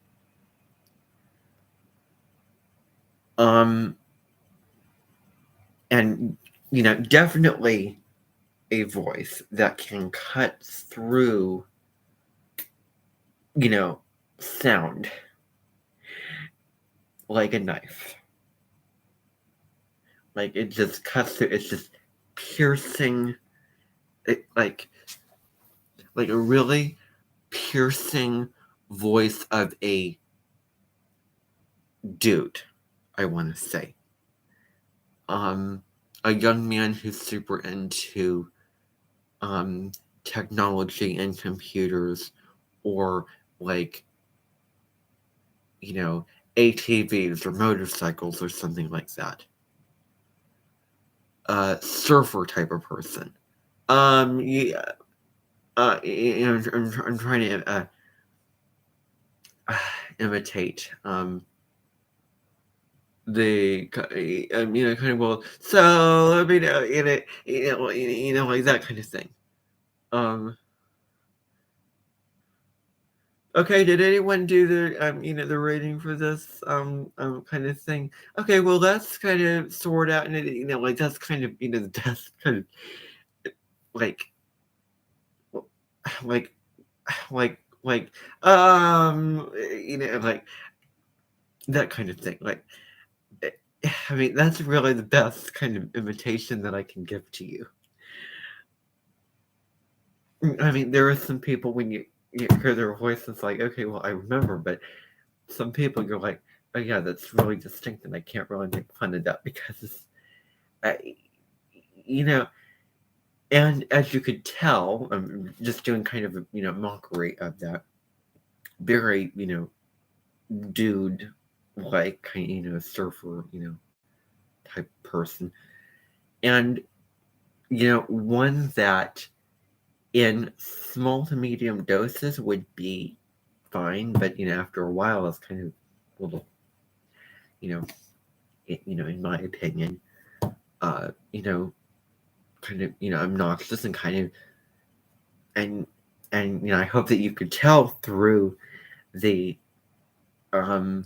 And definitely a voice that can cut through sound like a knife. Like, it just cuts through. It's just piercing. Like a really piercing voice of a dude, I want to say. A young man who's super into technology and computers, or like, ATVs or motorcycles or something like that. Surfer type of person. Yeah. I'm trying to imitate the kind of, well, so let me know, like that kind of thing. Okay, did anyone do the rating for this kind of thing? Okay, well, that's kind of sort out, and like that's kind of that's kind of like like like like that kind of thing. Like, I mean, that's really the best kind of imitation that I can give to you. I mean, there are some people when you hear their voice, it's like, okay, well, I remember, but some people you're like, oh yeah, that's really distinct, and I can't really make fun of that because it's, and as you could tell, I'm just doing kind of a mockery of that very dude like kind surfer type person, and one that in small to medium doses would be fine, but after a while it's kind of a little in my opinion kind of obnoxious and kind of and I hope that you could tell through the um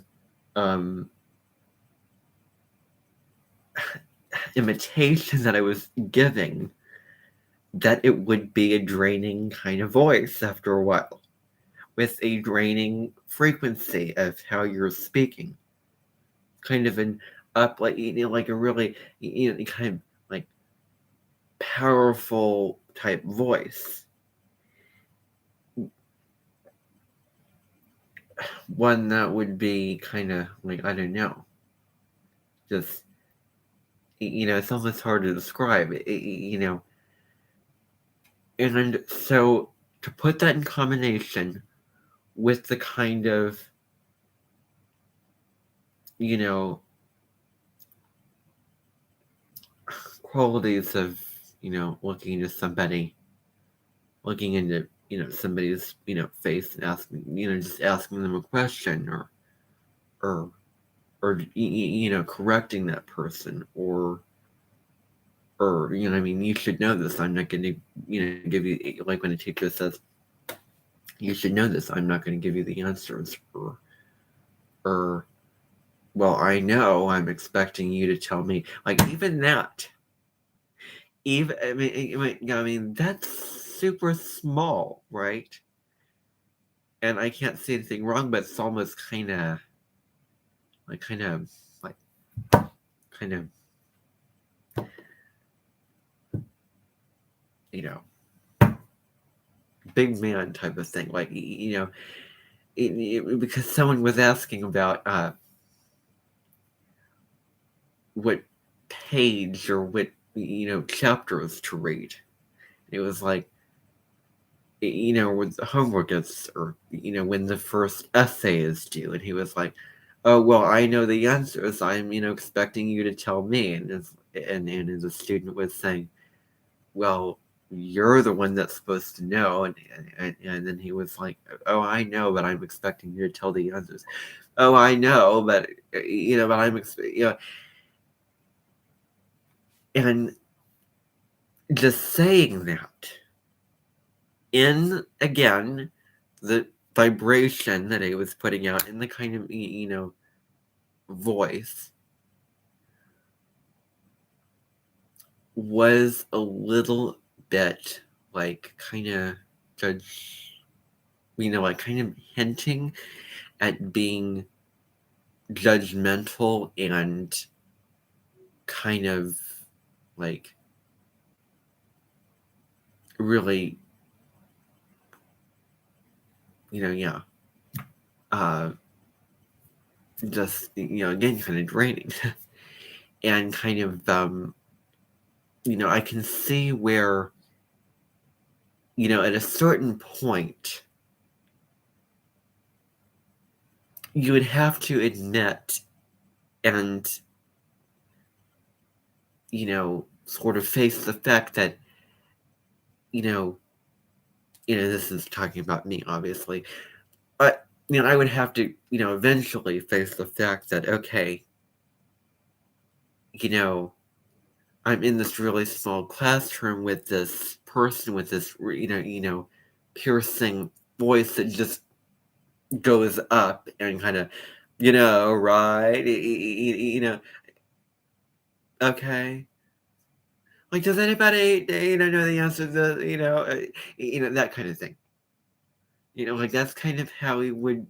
imitation that I was giving that it would be a draining kind of voice after a while, with a draining frequency of how you're speaking, kind of an up, like like a really kind of like powerful type voice, one that would be kind of like, I don't know, just it's almost hard to describe it, and so to put that in combination with the kind of qualities of looking into somebody's face and asking just asking them a question, or correcting that person, or I mean, you should know this, I'm not going to give you, like when a teacher says you should know this, I'm not going to give you the answers, or well, I know, I'm expecting you to tell me, like, even that, I mean that's super small, right? And I can't see anything wrong, but it's almost kind of like kind of big man type of thing, like because someone was asking about what page or what chapters to read. It was like with the homework is, or when the first essay is due, and he was like, oh well, I know the answers, I'm expecting you to tell me, and the student was saying, well, you're the one that's supposed to know, and then he was like, oh, I know, but I'm expecting you to tell the answers. Oh, I know, but but I'm and just saying that in, again, the vibration that I was putting out in the kind of voice was a little bit like kind of like kind of hinting at being judgmental and kind of like really yeah, just, again, kind of draining. And kind of, I can see where, at a certain point, you would have to admit and, sort of face the fact that, this is talking about me, obviously, but, I would have to, eventually face the fact that, okay, I'm in this really small classroom with this person with this, piercing voice that just goes up and kind of, right, okay. Like, does anybody, know the answer to the, that kind of thing. Like that's kind of how he would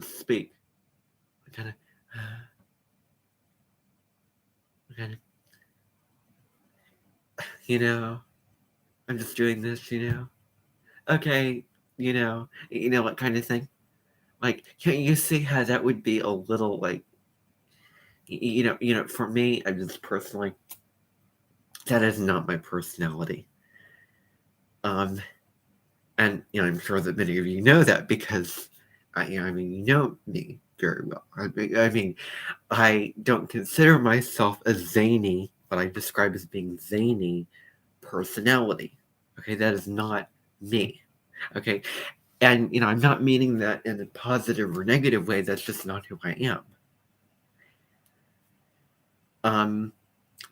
speak. Kind of, kind of, I'm just doing this, Okay, what kind of thing. Like, can't you see how that would be a little like, for me, I'm just personally, that is not my personality. And I'm sure that many of you know that because, you know me very well. I mean, I don't consider myself a zany, what I describe as being zany personality. Okay, that is not me. Okay, and I'm not meaning that in a positive or negative way. That's just not who I am.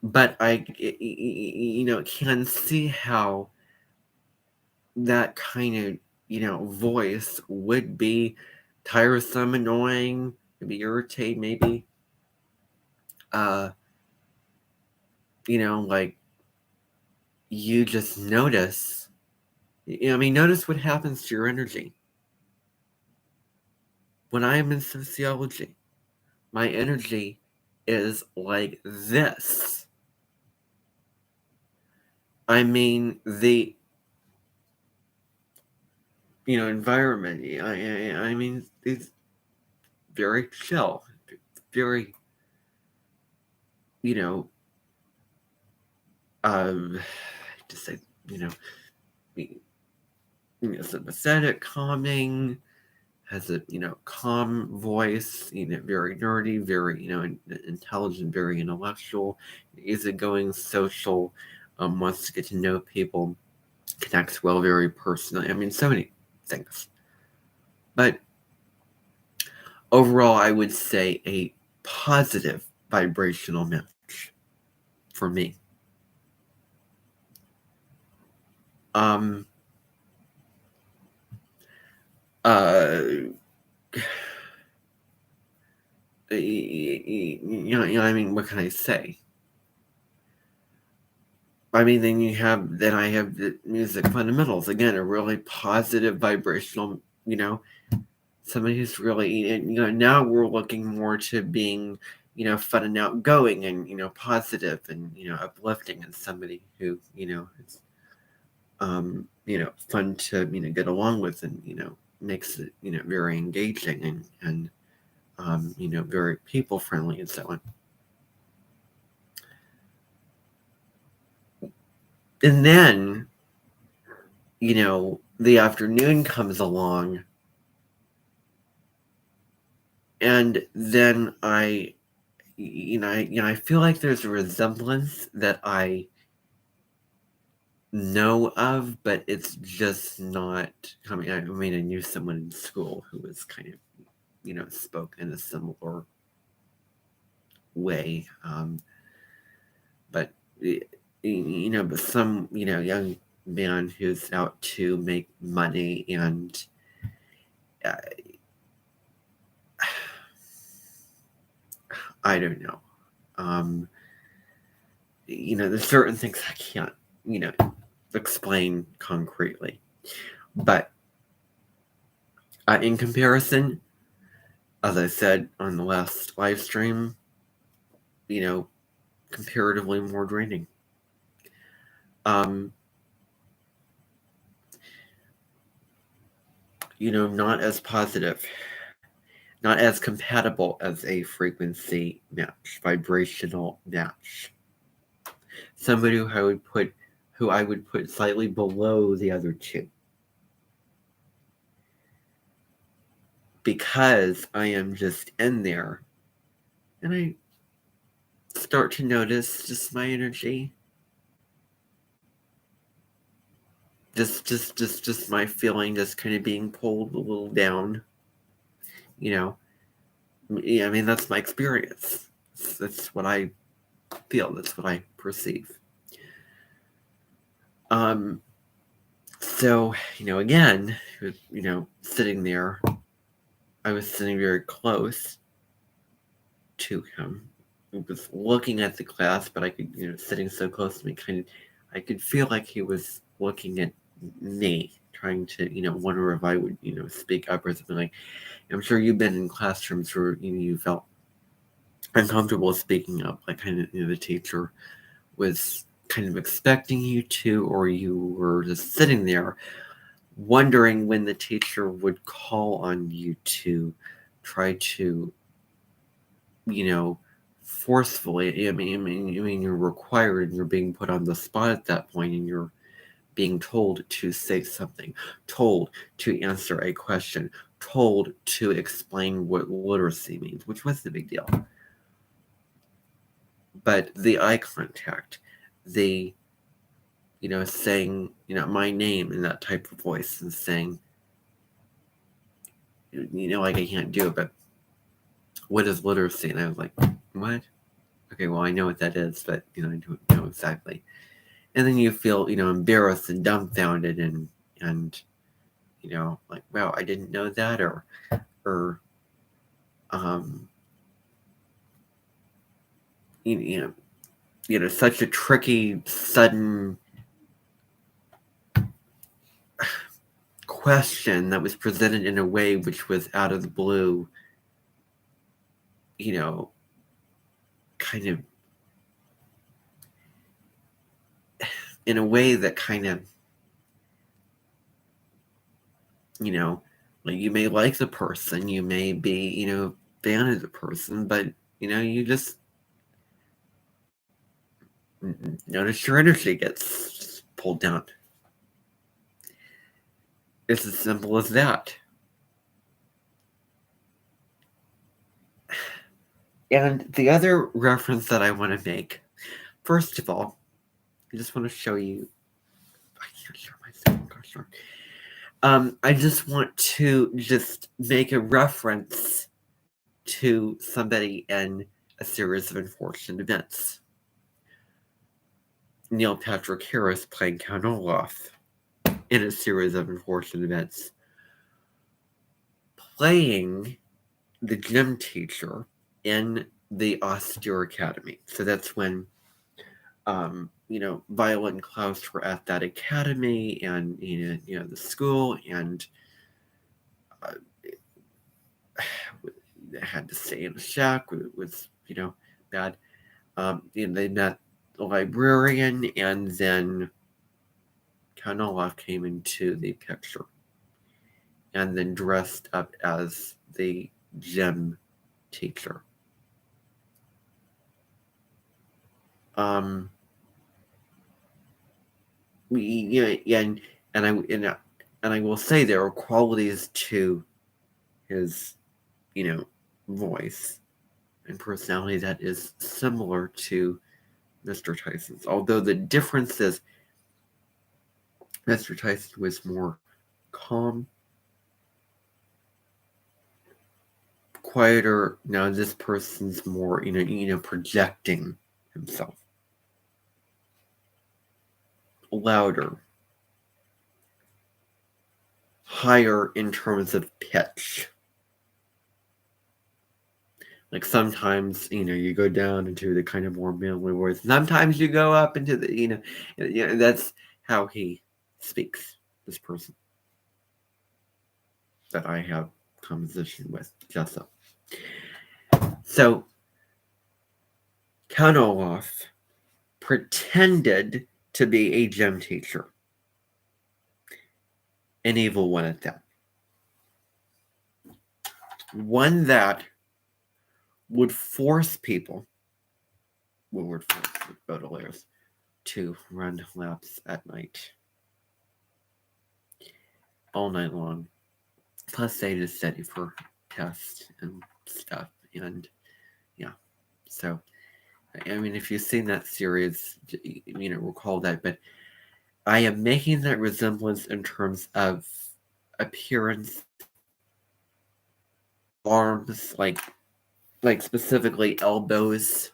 But I, can see how that kind of, voice would be tiresome, annoying, maybe irritate, maybe, like you just notice, notice what happens to your energy. When I am in sociology, my energy is like this. The environment. It's very chill, very, to say, sympathetic, calming, has a calm voice, very nerdy, very intelligent, very intellectual, easygoing, social, wants to get to know people, connects well, very personally. So many things. But overall, I would say a positive vibrational match for me. Uh, what can I say? Then I have the music fundamentals. Again, a really positive vibrational, somebody who's really, now we're looking more to being, fun and outgoing and, positive and, uplifting, and somebody who, is, fun to, get along with and, makes it, very engaging and very people friendly and so on. And then, the afternoon comes along, and then I feel like there's a resemblance that I know of, but it's just not coming. I knew someone in school who was kind of, spoke in a similar way. But, but some, young man who's out to make money and, I don't know. There's certain things I can't, explain concretely. But in comparison, as I said on the last live stream, comparatively more draining. not as positive, not as compatible as a frequency match, vibrational match. Somebody who I would put slightly below the other two. Because I am just in there and I start to notice just my energy. Just my feeling just kind of being pulled a little down. Yeah, I mean, that's my experience. That's what I feel. That's what I perceive. So, again, sitting there, I was sitting very close to him. I was looking at the class, but I could, sitting so close to me, I could feel like he was looking at me, trying to, wonder if I would, speak up or something like. I'm sure you've been in classrooms where you felt uncomfortable speaking up, like kind of the teacher was kind of expecting you to, or you were just sitting there wondering when the teacher would call on you to try to, forcefully. I mean, you're required and you're being put on the spot at that point, and you're being told to say something, told to answer a question, told to explain what literacy means, which was the big deal. But the eye contact, the, saying, my name in that type of voice and saying, like I can't do it, but what is literacy? And I was like, what? Okay, well, I know what that is, but, I don't know exactly. And then you feel, embarrassed and dumbfounded and, like, wow, I didn't know that, or, such a tricky, sudden question that was presented in a way which was out of the blue, kind of in a way that kind of, like you may like the person, you may be, fan of the person, but, you just notice your energy gets pulled down. It's as simple as that. And the other reference that I want to make, first of all, I just want to show you. I can't share my screen. Gosh darn. I just want to just make a reference to somebody in a series of unfortunate events. Neil Patrick Harris playing Count Olaf in a series of unfortunate events, playing the gym teacher in the Austere Academy. So that's when, Violet and Klaus were at that academy, and the school, and they had to stay in a shack. It was bad. They met the librarian, and then Count Olaf came into the picture, and then dressed up as the gym teacher. And I will say there are qualities to his, voice and personality that is similar to Mr. Tyson's. Although the difference is Mr. Tyson was more calm, quieter. Now this person's more, projecting himself. Louder. Higher in terms of pitch. Like sometimes, you go down into the kind of more manly voice. Sometimes you go up into the, that's how he speaks, this person that I have composition with, Jessa. So, Count Olaf pretended to be a gym teacher. An evil one at that. One that would force people, would force Baudelaire's, to run laps at night. All night long. Plus, they just study for tests and stuff. And yeah, so I mean, if you've seen that series, recall that. But I am making that resemblance in terms of appearance, arms, like specifically elbows.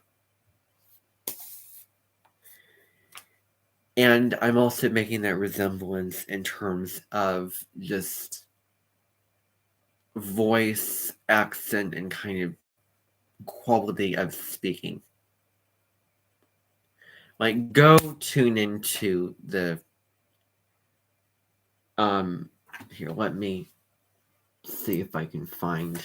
And I'm also making that resemblance in terms of just voice, accent, and kind of quality of speaking. Like, go tune into the here, let me see if I can find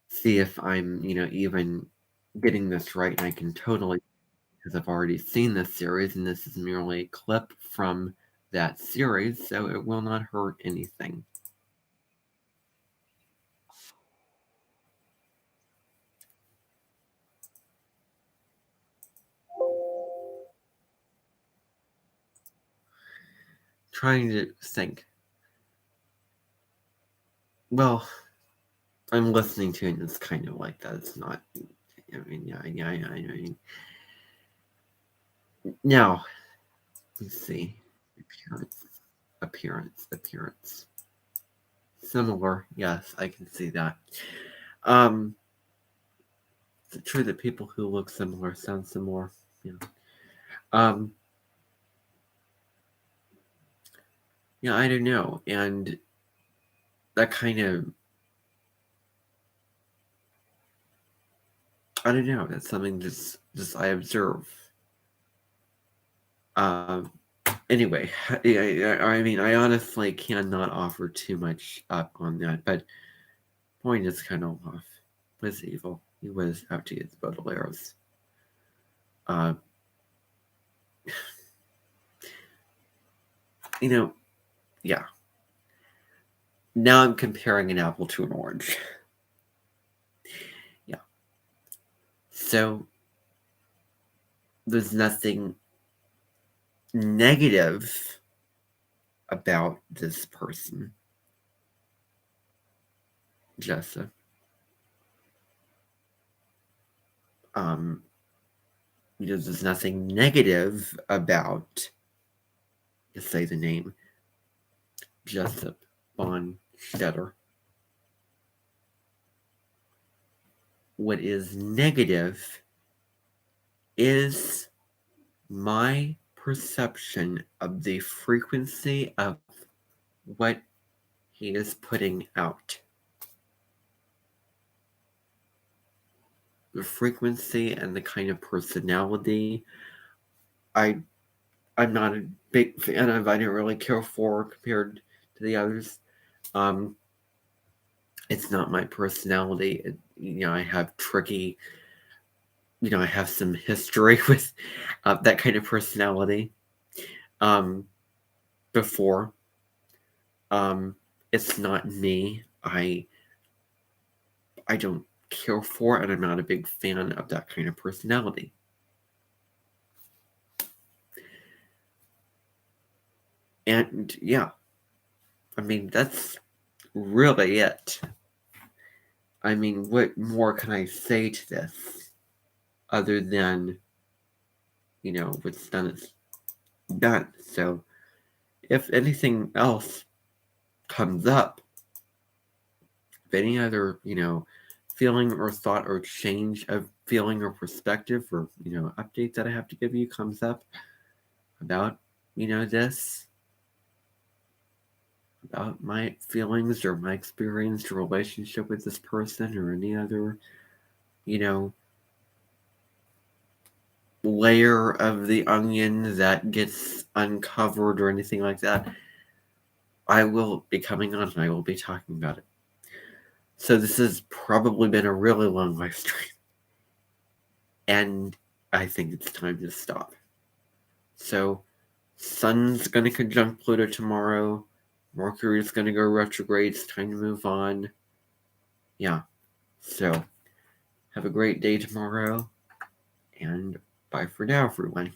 see if I'm, even getting this right, and I can totally, because I've already seen this series, and this is merely a clip from that series, so it will not hurt anything. Trying to think. Well, I'm listening to it, and it's kind of like that. It's not. I mean, yeah. Now, let's see. Appearance. Similar, yes, I can see that. Is it true that people who look similar sound similar? Yeah. Yeah, I don't know, and that kind of, I don't know. That's something just I observe. Anyway, I mean, I honestly cannot offer too much up on that, but point is kind of off. Was evil. He was out to get the Baudelaires. Yeah. Now I'm comparing an apple to an orange. Yeah. So there's nothing negative about this person, Jessa. There's nothing negative about, let's say the name, Jessup von Stetter. What is negative is my perception of the frequency of what he is putting out. The frequency and the kind of personality I'm not a big fan of. I didn't really care for compared to the others. It's not my personality. I have tricky. I have some history with that kind of personality. Before. It's not me. I don't care for, and I'm not a big fan of that kind of personality. And yeah, I mean, that's really it. I mean, what more can I say to this other than, what's done is done. So if anything else comes up, if any other, feeling or thought or change of feeling or perspective or, update that I have to give you comes up about, this, about my feelings or my experienced relationship with this person or any other, layer of the onion that gets uncovered or anything like that, I will be coming on and I will be talking about it. So this has probably been a really long live stream. And I think it's time to stop. So Sun's going to conjunct Pluto tomorrow. Mercury's going to go retrograde. It's time to move on. Yeah. So, have a great day tomorrow. And bye for now, everyone.